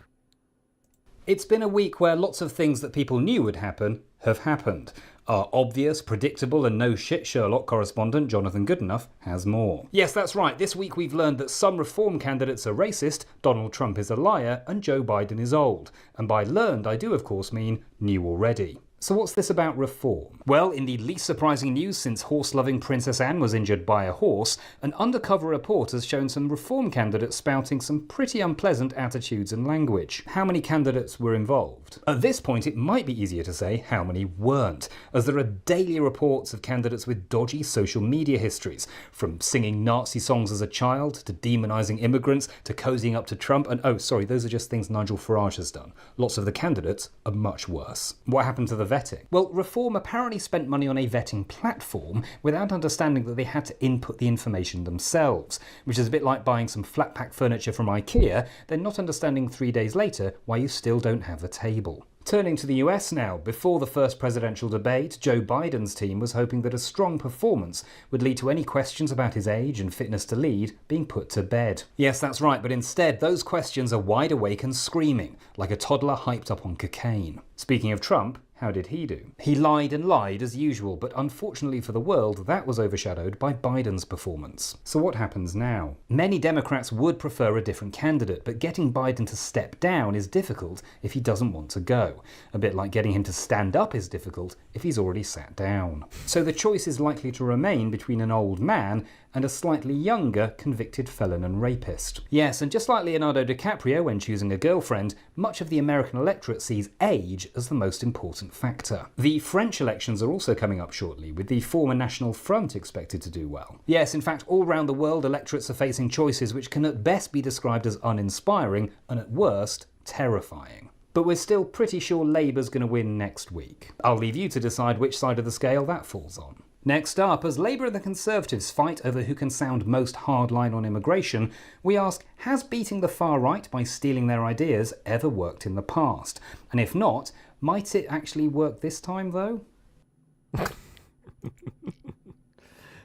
It's been a week where lots of things that people knew would happen have happened. Our obvious, predictable and no shit Sherlock correspondent Jonathan Goodenough has more. Yes, that's right. This week we've learned that some reform candidates are racist, Donald Trump is a liar and Joe Biden is old. And by learned I do of course mean knew already. So what's this about reform? Well, in the least surprising news since horse-loving Princess Anne was injured by a horse, an undercover report has shown some reform candidates spouting some pretty unpleasant attitudes and language. How many candidates were involved? At this point, it might be easier to say how many weren't, as there are daily reports of candidates with dodgy social media histories, from singing Nazi songs as a child, to demonising immigrants, to cozying up to Trump, and oh, sorry, those are just things Nigel Farage has done. Lots of the candidates are much worse. What happened to the vetting? Well, Reform apparently spent money on a vetting platform without understanding that they had to input the information themselves, which is a bit like buying some flat-pack furniture from IKEA, then not understanding 3 days later why you still don't have a table. Turning to the US now, before the first presidential debate, Joe Biden's team was hoping that a strong performance would lead to any questions about his age and fitness to lead being put to bed. Yes, that's right, but instead those questions are wide awake and screaming, like a toddler hyped up on cocaine. Speaking of Trump, How did he do? He lied and lied as usual, but unfortunately for the world, that was overshadowed by Biden's performance. So what happens now? Many Democrats would prefer a different candidate, but getting Biden to step down is difficult if he doesn't want to go. A bit like getting him to stand up is difficult if he's already sat down. So the choice is likely to remain between an old man and a slightly younger convicted felon and rapist. Yes, and just like Leonardo DiCaprio when choosing a girlfriend, much of the American electorate sees age as the most important factor. The French elections are also coming up shortly, with the former National Front expected to do well. Yes, in fact, all around the world, electorates are facing choices which can at best be described as uninspiring and at worst, terrifying. But we're still pretty sure Labour's going to win next week. I'll leave you to decide which side of the scale that falls on. Next up, as Labour and the Conservatives fight over who can sound most hardline on immigration, we ask, has beating the far right by stealing their ideas ever worked in the past? And if not, might it actually work this time, though?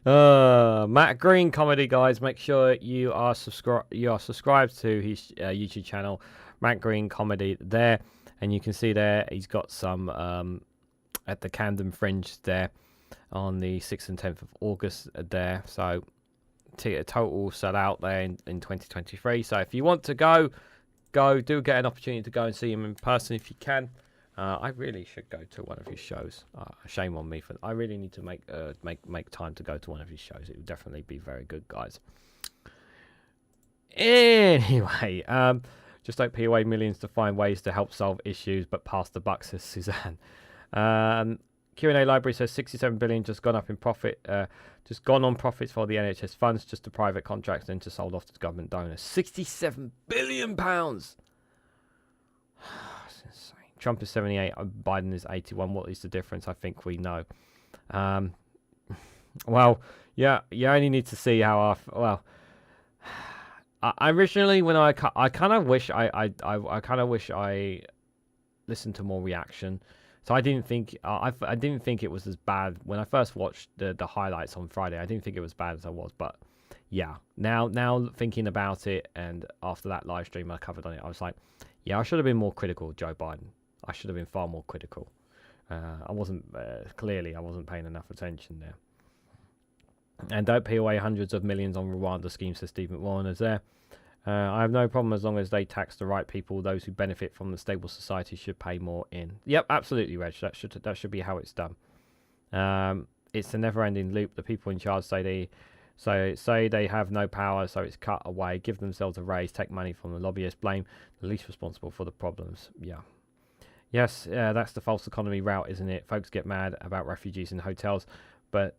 Matt Green comedy, guys. Make sure you are subscribed to his YouTube channel, Matt Green Comedy, there. And you can see there he's got some at the Camden Fringe there on the 6th and 10th of August there. So total sell out there in 2023. So if you want to go, do get an opportunity to go and see him in person if you can. I really should go to one of his shows. Shame on me, I really need to make time to go to one of his shows. It would definitely be very good, guys. Anyway, just don't pay away millions to find ways to help solve issues, but pass the buck, says Suzanne. Q&A Library says 67 billion just gone up in profit, just gone on profits for the NHS funds, just to private contracts, then to sold off to government donors. 67 billion pounds. That's insane. Trump is 78, Biden is 81. What is the difference? I think we know. Well, yeah, you only need to see how I originally, when I kind of wish I listened to more reaction. So I didn't think I didn't think it was as bad when I first watched the highlights on Friday. I didn't think it was as bad as I was, but yeah, now thinking about it, and after that live stream I covered on it, I was like, yeah, I should have been more critical of Joe Biden. I should have been far more critical. I wasn't clearly I wasn't paying enough attention there. And don't pay away hundreds of millions on Rwanda scheme, says Stephen Warren is there. I have no problem as long as they tax the right people. Those who benefit from the stable society should pay more in. Yep, absolutely, Reg. That should be how it's done. It's a never-ending loop. The people in charge say they have no power, so it's cut away. Give themselves a raise. Take money from the lobbyists. Blame the least responsible for the problems. Yeah. Yes, that's the false economy route, isn't it? Folks get mad about refugees in hotels, but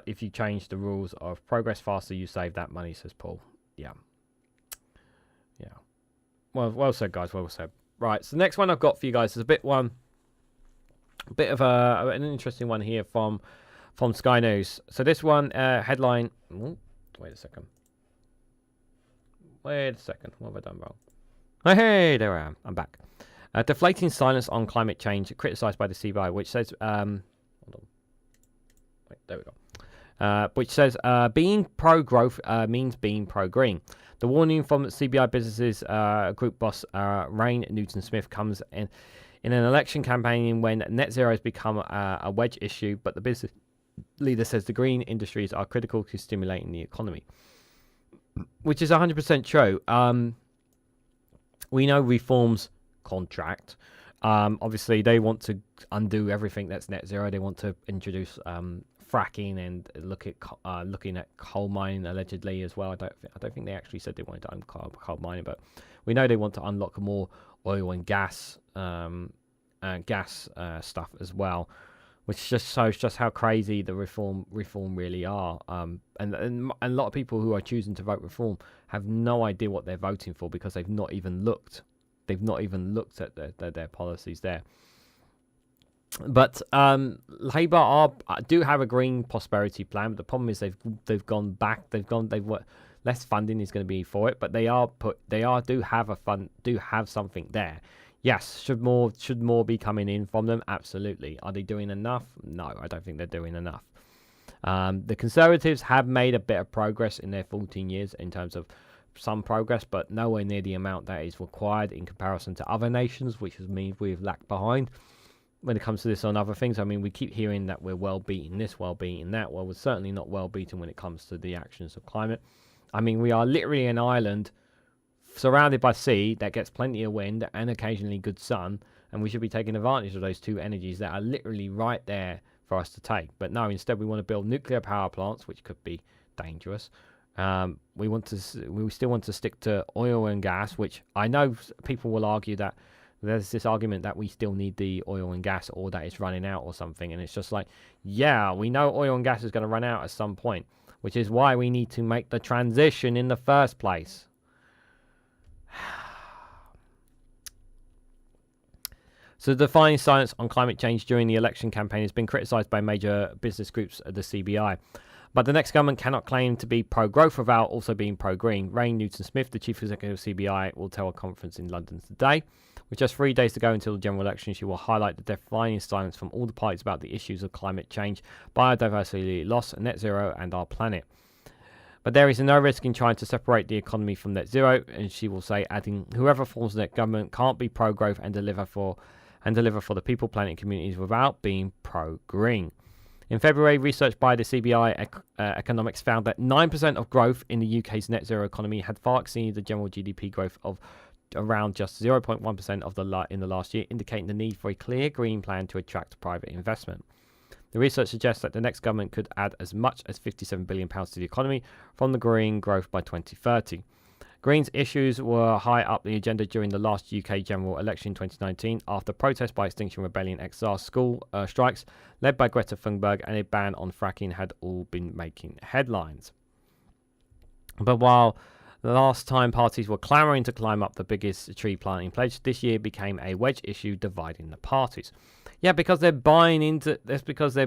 if you change the rules of progress faster, you save that money, says Paul. Yeah. Yeah. Well said, guys. Well said. Right. So the next one I've got for you guys is a bit of an interesting one here from Sky News. So this one headline. Wait a second. What have I done wrong? Hey, there I am. I'm back. Deflating silence on climate change, criticised by the CBI, which says, hold on. Wait, there we go. Which says, being pro-growth means being pro-green. The warning from CBI Businesses group boss Rain Newton-Smith comes in an election campaign when net zero has become a wedge issue, but the business leader says the green industries are critical to stimulating the economy, which is 100% true. We know Reform's contract. Obviously, they want to undo everything that's net zero. They want to introduce fracking and looking at coal mining allegedly as well. I don't think they actually said they wanted to own coal mining, but we know they want to unlock more oil and gas stuff as well, which just shows just how crazy the reform really are. And a lot of people who are choosing to vote reform have no idea what they're voting for because they've not even looked. They've not even looked at their policies there. But Labour do have a green prosperity plan, but the problem is they've gone back. Less funding is going to be for it, but they do have something there. Yes, should more be coming in from them? Absolutely. Are they doing enough? No, I don't think they're doing enough. The Conservatives have made a bit of progress in their 14 years in terms of some progress, but nowhere near the amount that is required in comparison to other nations, which means we've lagged behind. when it comes to this on other things. I mean, we keep hearing that we're well beaten this, well beaten that. Well, we're certainly not well beaten when it comes to the actions of climate. I mean, we are literally an island surrounded by sea that gets plenty of wind and occasionally good sun, and we should be taking advantage of those two energies that are literally right there for us to take. But no, instead we want to build nuclear power plants, which could be dangerous. We still want to stick to oil and gas, which I know people will argue that there's this argument that we still need the oil and gas, or that it's running out or something. And it's just like, yeah, we know oil and gas is going to run out at some point, which is why we need to make the transition in the first place. So the defining silence on climate change during the election campaign has been criticised by major business groups at the CBI. But the next government cannot claim to be pro-growth without also being pro-green. Rain Newton-Smith, the chief executive of CBI, will tell a conference in London today. With just 3 days to go until the general election, she will highlight the defining silence from all the parties about the issues of climate change, biodiversity loss, net zero, and our planet. But there is no risk in trying to separate the economy from net zero, and she will say, adding, whoever forms the government can't be pro-growth and deliver for the people, planet, and communities without being pro-green. In February, research by the CBI Economics found that 9% of growth in the UK's net zero economy had far exceeded the general GDP growth of around just 0.1% in the last year, indicating the need for a clear green plan to attract private investment. The research suggests that the next government could add as much as £57 billion to the economy from the green growth by 2030. Greens issues were high up the agenda during the last UK general election in 2019 after protests by Extinction Rebellion, XR school strikes led by Greta Thunberg, and a ban on fracking had all been making headlines. But while the last time parties were clamouring to climb up the biggest tree planting pledge, this year became a wedge issue dividing the parties. Yeah, because they're buying into this, because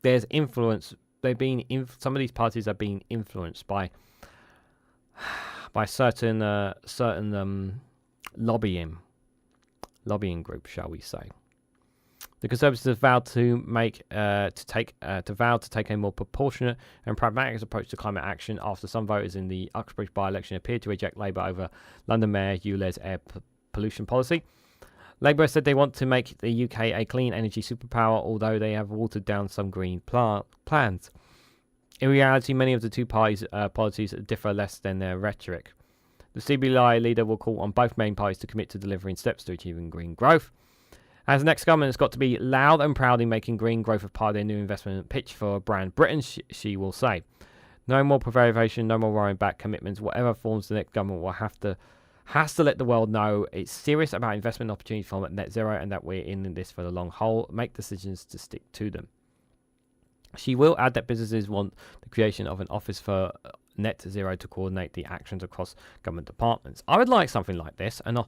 there's influence. Some of these parties are being influenced by certain lobbying groups, shall we say. The Conservatives have vowed to take a more proportionate and pragmatic approach to climate action after some voters in the Uxbridge by-election appeared to reject Labour over London Mayor Hugh air pollution policy. Labour said they want to make the UK a clean energy superpower, although they have watered down some green plans. In reality, many of the two parties' policies differ less than their rhetoric. The CBI leader will call on both main parties to commit to delivering steps to achieving green growth. As the next government has got to be loud and proud in making green growth a part of their new investment pitch for brand Britons, she will say. No more prevarication, no more roaring back commitments. Whatever forms the next government will has to let the world know it's serious about investment opportunities from net zero, and that we're in this for the long haul. Make decisions to stick to them. She will add that businesses want the creation of an office for net zero to coordinate the actions across government departments. I would like something like this, and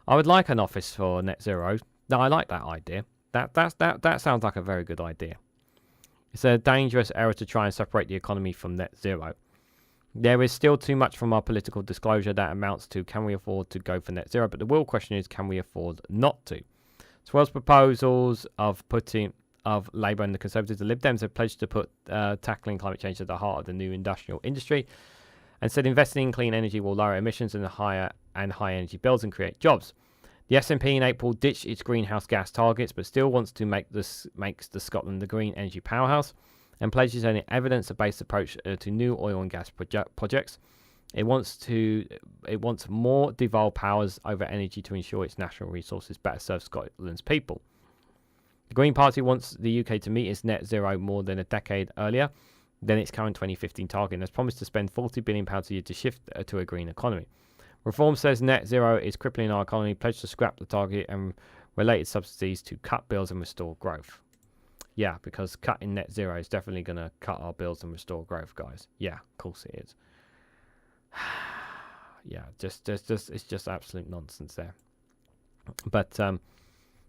I would like an office for net zero. No, I like that idea. That sounds like a very good idea. It's a dangerous error to try and separate the economy from net zero. There is still too much from our political disclosure that amounts to, can we afford to go for net zero? But the real question is, can we afford not to? As well as proposals of Labour and the Conservatives, the Lib Dems have pledged to put tackling climate change at the heart of the new industrial industry, and said investing in clean energy will lower emissions and high energy bills and create jobs. The SNP in April ditched its greenhouse gas targets, but still wants to makes the Scotland the green energy powerhouse, and pledges an evidence-based approach to new oil and gas projects. It wants more devolved powers over energy to ensure its national resources better serve Scotland's people. The Green Party wants the UK to meet its net zero more than a decade earlier than its current 2015 target, and has promised to spend £40 billion a year to shift to a green economy. Reform says net zero is crippling our economy, pledged to scrap the target and related subsidies to cut bills and restore growth. Yeah, because cutting net zero is definitely going to cut our bills and restore growth, guys. Yeah, of course it is. Yeah, it's just absolute nonsense there. But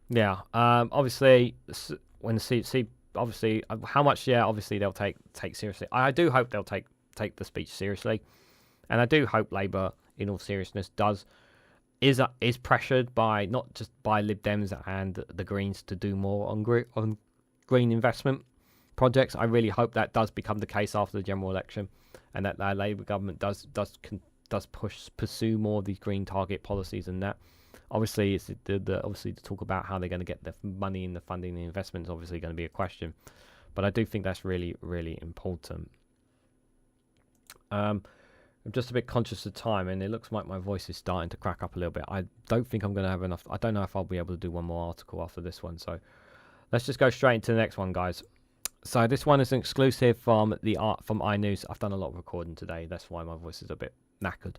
yeah, obviously when the obviously how much? Yeah, obviously they'll take seriously. I do hope they'll take the speech seriously, and I do hope Labour, in all seriousness, is pressured by not just by Lib Dems and the Greens to do more on green investment projects. I really hope that does become the case after the general election, and that the Labour government does pursue more of these green target policies and that. Obviously, it's obviously to talk about how they're going to get the money and the funding and the investment is obviously going to be a question. But I do think that's really, really important. I'm just a bit conscious of time, and it looks like my voice is starting to crack up a little bit. I don't think I'm going to have enough. I don't know if I'll be able to do one more article after this one. So let's just go straight into the next one, guys. So this one is an exclusive from iNews. I've done a lot of recording today. That's why my voice is a bit knackered.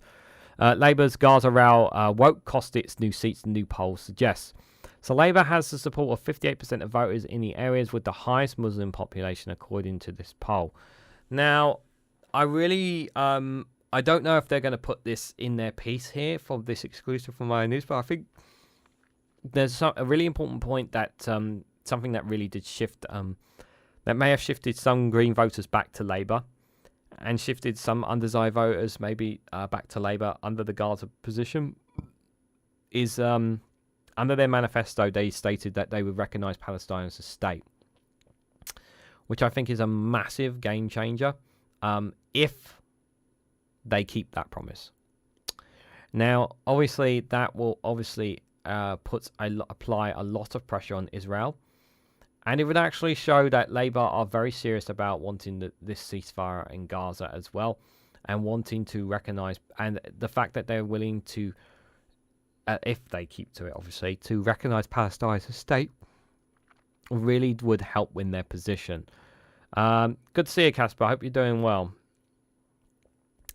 Labour's Gaza row won't cost its new seats, new poll suggests. So Labour has the support of 58% of voters in the areas with the highest Muslim population, according to this poll. Now, I really, I don't know if they're going to put this in their piece here from this exclusive from iNews, but I think there's a really important point that something that really did shift, that may have shifted some Green voters back to Labour, and shifted some undesired voters maybe back to Labour under the Gaza position, is under their manifesto they stated that they would recognise Palestine as a state, which I think is a massive game changer if they keep that promise. Now, obviously, that will obviously apply a lot of pressure on Israel. And it would actually show that Labour are very serious about wanting this ceasefire in Gaza as well, and wanting to recognise, and the fact that they're willing to, if they keep to it, obviously, to recognise Palestine as a state, really would help win their position. Good to see you, Casper. I hope you're doing well.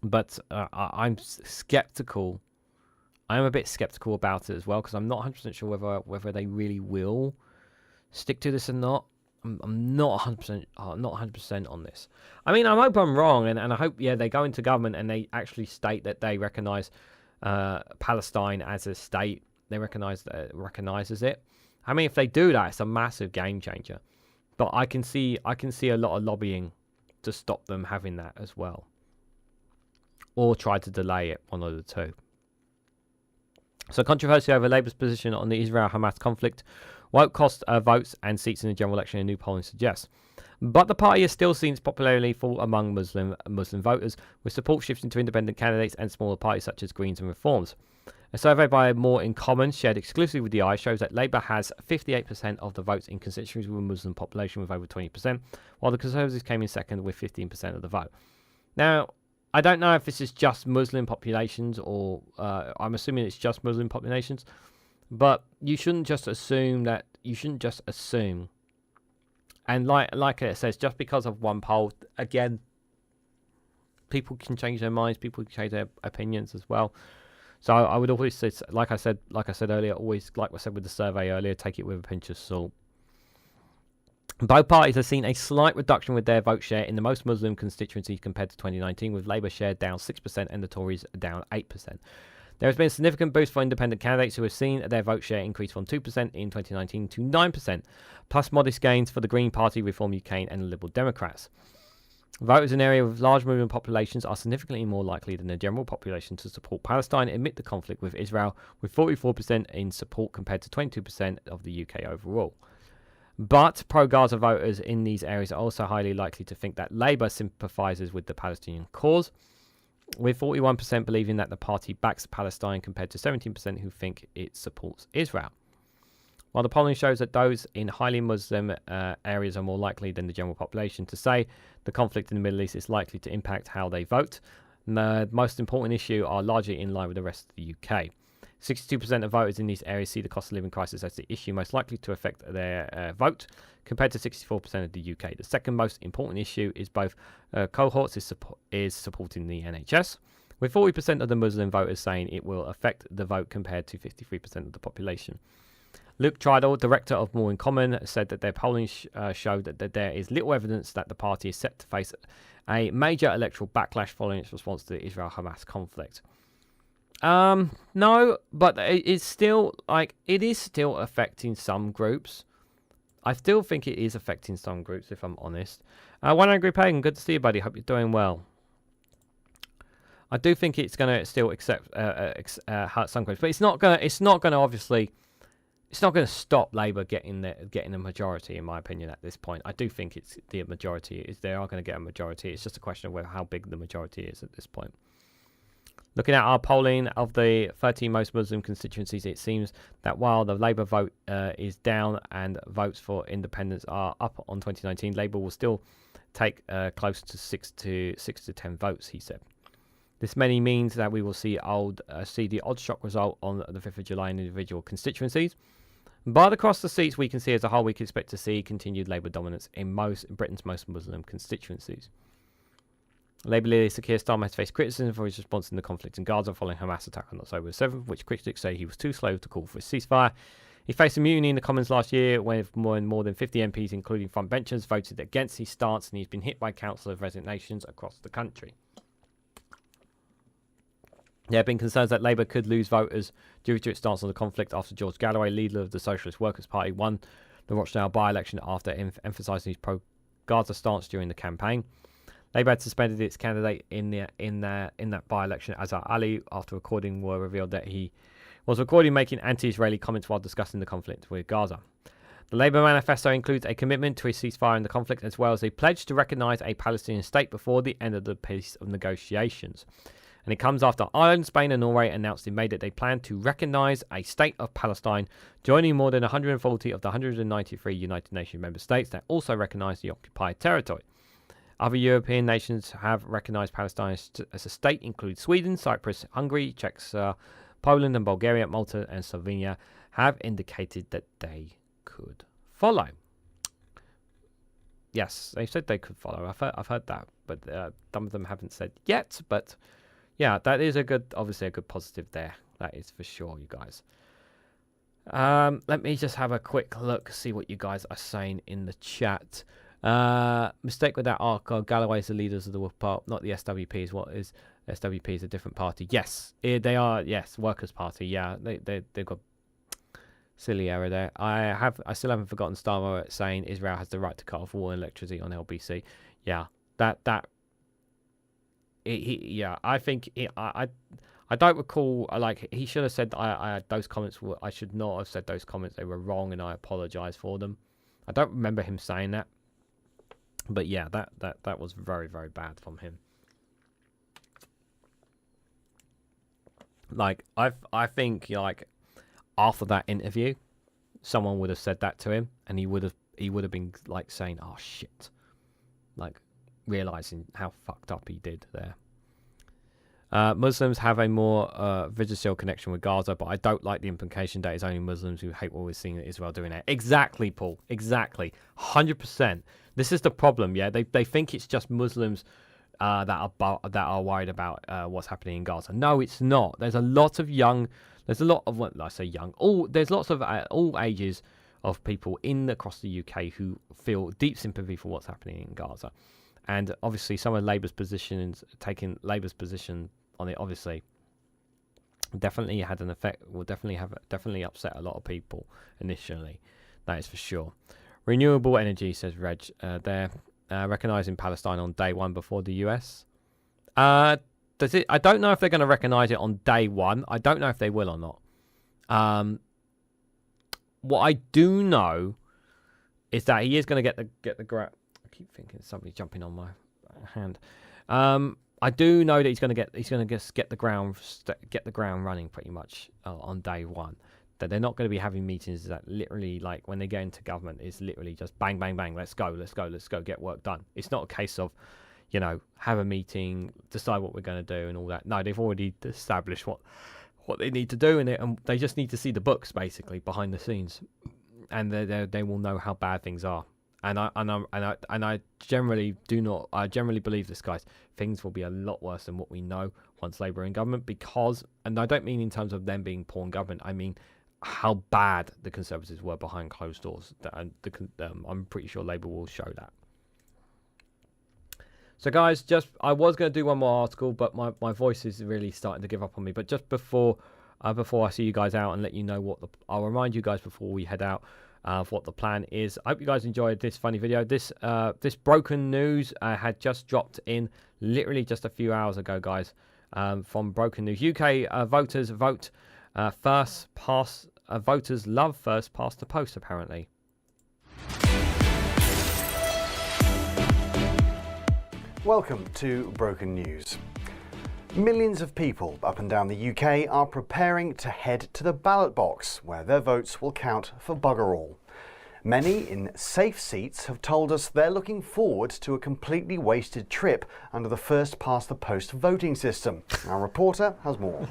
But I'm sceptical. I'm a bit sceptical about it as well, because I'm not 100% sure whether they really will stick to this or not. I'm not 100%. Not 100% on this. I mean, I hope I'm wrong, and I hope they go into government and they actually state that they recognise Palestine as a state. They recognizes it. I mean, if they do that, it's a massive game changer. But I can see a lot of lobbying to stop them having that as well, or try to delay it, one of the two. So controversy over Labour's position on the Israel-Hamas conflict won't cost votes and seats in the general election, a new polling suggests. But the party has still seen its popularity fall among Muslim voters, with support shifting to independent candidates and smaller parties such as Greens and Reforms. A survey by More in Common, shared exclusively with the Eye, shows that Labour has 58% of the votes in constituencies with a Muslim population with over 20%, while the Conservatives came in second with 15% of the vote. Now, I don't know if this is just Muslim populations, or I'm assuming it's just Muslim populations, but you shouldn't just assume that. You shouldn't just assume. And like it says, just because of one poll, again, people can change their minds, people can change their opinions as well. So I would always say, like I said earlier, always, like I said with the survey earlier, take it with a pinch of salt. Both parties have seen a slight reduction with their vote share in the most Muslim constituencies compared to 2019, with Labour share down 6% and the Tories down 8%. There has been a significant boost for independent candidates who have seen their vote share increase from 2% in 2019 to 9%, plus modest gains for the Green Party, Reform UK and the Liberal Democrats. Voters in areas with large Muslim populations are significantly more likely than the general population to support Palestine amid the conflict with Israel, with 44% in support compared to 22% of the UK overall. But pro-Gaza voters in these areas are also highly likely to think that Labour sympathises with the Palestinian cause, with 41% believing that the party backs Palestine compared to 17% who think it supports Israel. While the polling shows that those in highly Muslim areas are more likely than the general population to say the conflict in the Middle East is likely to impact how they vote, the most important issue are largely in line with the rest of the UK. 62% of voters in these areas see the cost of living crisis as the issue most likely to affect their vote, compared to 64% of the UK. The second most important issue is both cohorts is supporting the NHS, with 40% of the Muslim voters saying it will affect the vote compared to 53% of the population. Luke Tridle, director of More in Common, said that their polling showed that there is little evidence that the party is set to face a major electoral backlash following its response to the Israel-Hamas conflict. No, but it is still affecting some groups. I still think it is affecting some groups, if I'm honest. One Angry Pagan, good to see you, buddy. Hope you're doing well. I do think it's going to still hurt some groups, but it's not going to stop Labour getting a majority, in my opinion, at this point. I do think it's the majority. They are going to get a majority. It's just a question of how big the majority is at this point. Looking at our polling of the 13 most Muslim constituencies, it seems that while the Labour vote is down and votes for independence are up on 2019, Labour will still take close to 6 to 10 votes, he said. This many means that we will see the odd shock result on the 5th of July in individual constituencies. But across the seats we can see as a whole, we can expect to see continued Labour dominance in Britain's most Muslim constituencies. Labour leader Sir Keir Starmer has faced criticism for his response in the conflict in Gaza following Hamas attack on October 7th, which critics say he was too slow to call for a ceasefire. He faced a mutiny in the Commons last year when more than 50 MPs, including frontbenchers, voted against his stance, and he's been hit by council of resignations across the country. There have been concerns that Labour could lose voters due to its stance on the conflict after George Galloway, leader of the Socialist Workers' Party, won the Rochdale by-election after emphasising his pro-Gaza stance during the campaign. Labour had suspended its candidate in that by-election, Azhar Ali, after recording were revealed that he was recorded making anti-Israeli comments while discussing the conflict with Gaza. The Labour manifesto includes a commitment to a ceasefire in the conflict, as well as a pledge to recognise a Palestinian state before the end of the peace of negotiations. And it comes after Ireland, Spain and Norway announced in May that they plan to recognise a state of Palestine, joining more than 140 of the 193 United Nations member states that also recognise the occupied territory. Other European nations have recognised Palestine as a state, include Sweden, Cyprus, Hungary, Czech, Poland and Bulgaria, Malta and Slovenia have indicated that they could follow. Yes, they said they could follow. I've heard that, but some of them haven't said yet. But yeah, that is obviously a good positive there. That is for sure, you guys. Let me just have a quick look, see what you guys are saying in the chat. Mistake with that article. Galloway's the leaders of the Wolf Party, not the SWPs. What is SWP? Is a different party. Yes, they are. Yes, Workers' Party. Yeah, they've got silly error there. I still haven't forgotten Starmer saying Israel has the right to cut off water and electricity on LBC. Yeah, I think I don't recall. Like, he should have said those comments. I should not have said those comments. They were wrong, and I apologise for them. I don't remember him saying that. But yeah, that was very, very bad from him. Like, I think, like, after that interview, someone would have said that to him, and he would have been like saying, "Oh shit," like realizing how fucked up he did there. Muslims have a more visceral connection with Gaza, but I don't like the implication that it's only Muslims who hate what we're seeing Israel doing there. Exactly, Paul. Exactly. 100%. This is the problem, yeah? They think it's just Muslims that are worried about what's happening in Gaza. No, it's not. There's a lot of there's lots of all ages of people across the UK who feel deep sympathy for what's happening in Gaza. And obviously some of Labour's positions, taking Labour's position on it, obviously definitely had an effect, will definitely upset a lot of people initially. That is for sure. Renewable energy, says Reg, they're recognising Palestine on day one before the US. I don't know if they're going to recognise it on day one. I don't know if they will or not. What I do know is that he is going to get the ground. I keep thinking somebody jumping on my hand. I do know that he's going to get the ground running pretty much on day one. That they're not going to be having meetings that literally, like, when they get into government, is literally just bang, bang, bang, let's go, get work done. It's not a case of, have a meeting, decide what we're going to do and all that. No, they've already established what they need to do, and they just need to see the books, basically, behind the scenes. And they will know how bad things are. And I generally believe this, guys. Things will be a lot worse than what we know once Labour are in government, because, and I don't mean in terms of them being poor in government, I mean how bad the Conservatives were behind closed doors. I'm pretty sure Labour will show that. So, guys, I was going to do one more article, but my voice is really starting to give up on me. But just before I see you guys out and let you know I'll remind you guys before we head out of what the plan is. I hope you guys enjoyed this funny video. This broken news had just dropped in literally just a few hours ago, guys. From Broken News. UK voters vote first past. Voters love first past the post, apparently. Welcome to Broken News. Millions of people up and down the UK are preparing to head to the ballot box, where their votes will count for bugger all. Many in safe seats have told us they're looking forward to a completely wasted trip under the first-past-the-post voting system. Our reporter has more.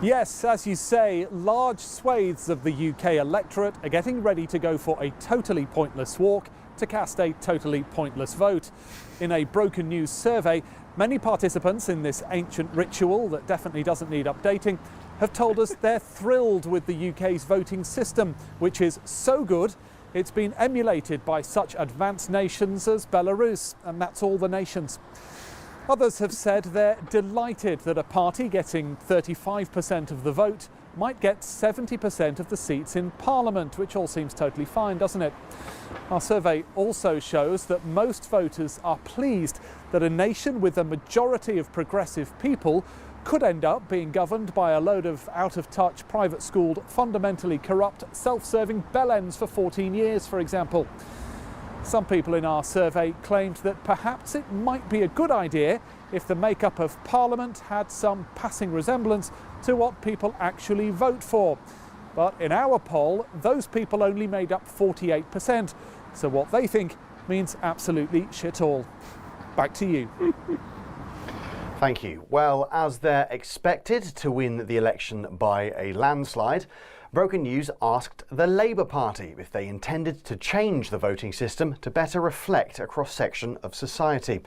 Yes, as you say, large swathes of the UK electorate are getting ready to go for a totally pointless walk to cast a totally pointless vote. In a Broken News survey, many participants in this ancient ritual that definitely doesn't need updating have told us they're thrilled with the UK's voting system, which is so good it's been emulated by such advanced nations as Belarus, and that's all the nations. Others have said they're delighted that a party getting 35% of the vote might get 70% of the seats in Parliament, which all seems totally fine, doesn't it? Our survey also shows that most voters are pleased that a nation with a majority of progressive people could end up being governed by a load of out-of-touch, private-schooled, fundamentally corrupt, self-serving bellends for 14 years, for example. Some people in our survey claimed that perhaps it might be a good idea if the makeup of Parliament had some passing resemblance to what people actually vote for. But in our poll, those people only made up 48%, so what they think means absolutely shit all. Back to you. Thank you. Well, as they're expected to win the election by a landslide, Broken News asked the Labour Party if they intended to change the voting system to better reflect a cross-section of society.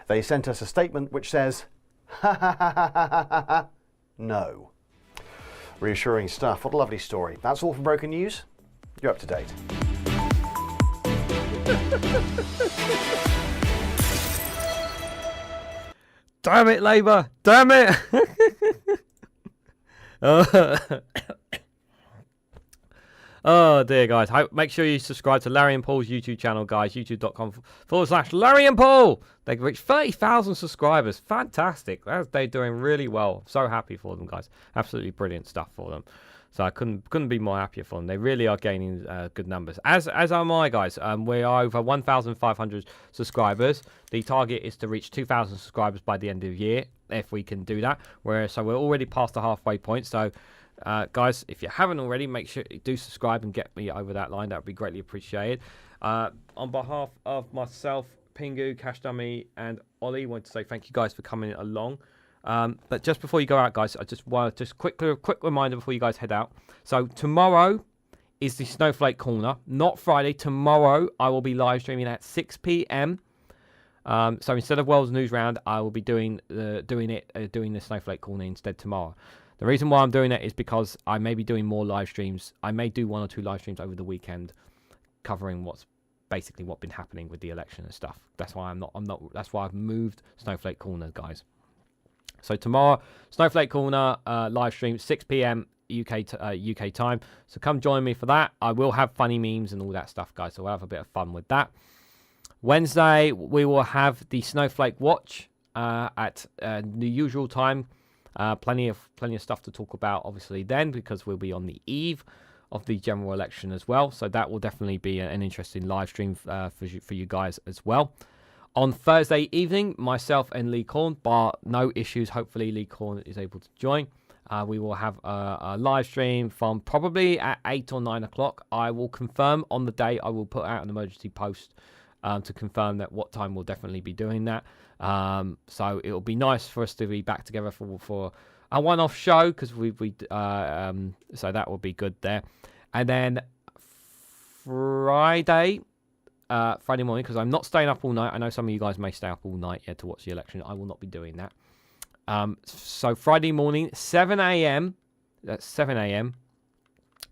They sent us a statement which says, ha ha ha ha ha ha ha, no. Reassuring stuff. What a lovely story. That's all from Broken News. You're up to date. Damn it, Labour! Damn it! Oh dear, guys. Make sure you subscribe to Larry and Paul's YouTube channel, guys. YouTube.com/Larry and Paul. They've reached 30,000 subscribers. Fantastic. They're doing really well. So happy for them, guys. Absolutely brilliant stuff for them. So I couldn't be more happier for them. They really are gaining good numbers. As am I, guys. We are over 1,500 subscribers. The target is to reach 2,000 subscribers by the end of the year, if we can do that. So we're already past the halfway point. So, guys, if you haven't already, make sure you do subscribe and get me over that line. That would be greatly appreciated. On behalf of myself, Pingu, Cash Dummy, and Ollie, I want to say thank you guys for coming along. But just before you go out, guys, I just want quick reminder before you guys head out. So tomorrow is the Snowflake Corner, not Friday. Tomorrow I will be live streaming at 6 p.m. So instead of World's News Round, I will be doing the Snowflake Corner instead tomorrow. The reason why I'm doing it is because I may be doing more live streams. I may do 1 or 2 live streams over the weekend, covering what's been happening with the election and stuff. That's why That's why I've moved Snowflake Corner, guys. So tomorrow, Snowflake Corner live stream 6 p.m. UK time. So come join me for that. I will have funny memes and all that stuff, guys. So we'll have a bit of fun with that. Wednesday, we will have the Snowflake Watch at the usual time. Plenty of stuff to talk about, obviously, then, because we'll be on the eve of the general election as well. So that will definitely be an interesting live stream for you guys as well. On Thursday evening, myself and Lee Corn, bar no issues. Hopefully, Lee Corn is able to join. We will have a live stream from probably at 8 or 9 o'clock. I will confirm on the day. I will put out an emergency post to confirm that what time we'll definitely be doing that. So it'll be nice for us to be back together for a one-off show, because so that will be good there. And then Friday morning, because I'm not staying up all night. I know some of you guys may stay up all night to watch the election. I will not be doing that. So Friday morning, 7 a.m. That's 7 a.m.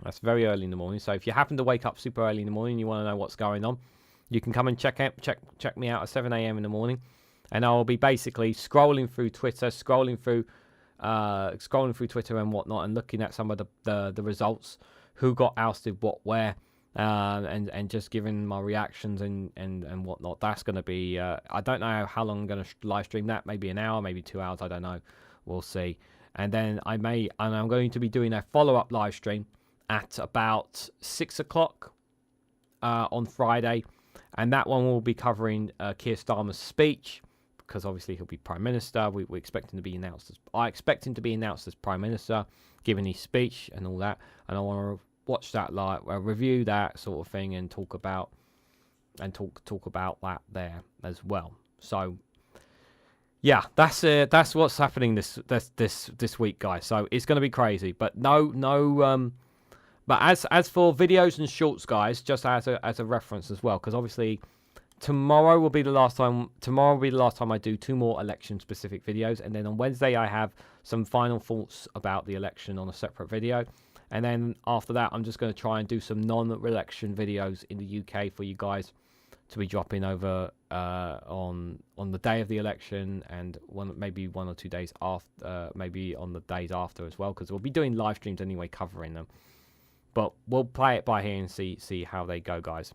That's very early in the morning. So if you happen to wake up super early in the morning, you want to know what's going on, you can come and check me out at 7 a.m. in the morning, and I will be basically scrolling through Twitter, scrolling through Twitter and whatnot, and looking at some of the results, who got ousted, what, where. And just giving my reactions and whatnot. That's going to be, I don't know how long I'm going to live stream that. Maybe an hour, maybe 2 hours. I don't know. We'll see. And then I'm going to be doing a follow-up live stream at about 6 o'clock on Friday. And that one will be covering Keir Starmer's speech, because obviously he'll be Prime Minister. We expect him to be announced as, I expect him to be announced as Prime Minister, giving his speech and all that. And I want to watch that, like review that sort of thing, and talk about that there as well. So yeah, that's what's happening this week, guys. So it's going to be crazy, but no. But as for videos and shorts, guys, just as a reference as well, because obviously tomorrow will be the last time. Tomorrow will be the last time I do 2 more election-specific videos, and then on Wednesday I have some final thoughts about the election on a separate video, and then after that I'm just going to try and do some non-election videos in the UK for you guys to be dropping over on the day of the election, and maybe 1 or 2 days after, maybe on the days after as well, because we'll be doing live streams anyway covering them. But we'll play it by here and see how they go, guys.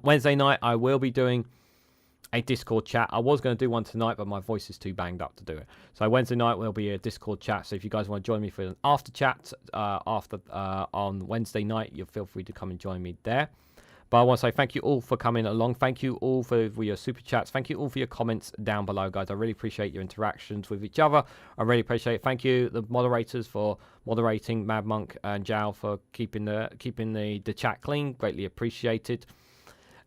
Wednesday night, I will be doing a Discord chat. I was going to do one tonight, but my voice is too banged up to do it. So Wednesday night will be a Discord chat. So if you guys want to join me for an after chat on Wednesday night, you feel free to come and join me there. But I want to say thank you all for coming along. Thank you all for your super chats. Thank you all for your comments down below, guys. I really appreciate your interactions with each other. I really appreciate it. Thank you, the moderators, for moderating, Mad Monk and Jal, for keeping the chat clean. Greatly appreciated.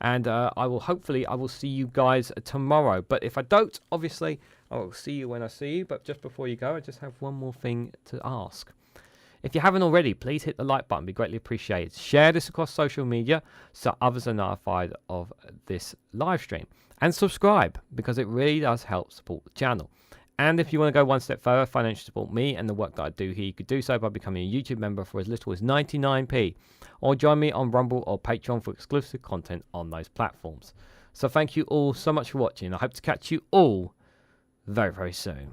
And I will see you guys tomorrow. But if I don't, obviously, I will see you when I see you. But just before you go, I just have one more thing to ask. If you haven't already, please hit the like button. Be greatly appreciated. Share this across social media so others are notified of this live stream. And subscribe, because it really does help support the channel. And if you want to go one step further, financially support me and the work that I do here, you could do so by becoming a YouTube member for as little as 99p. Or join me on Rumble or Patreon for exclusive content on those platforms. So thank you all so much for watching. I hope to catch you all very, very soon.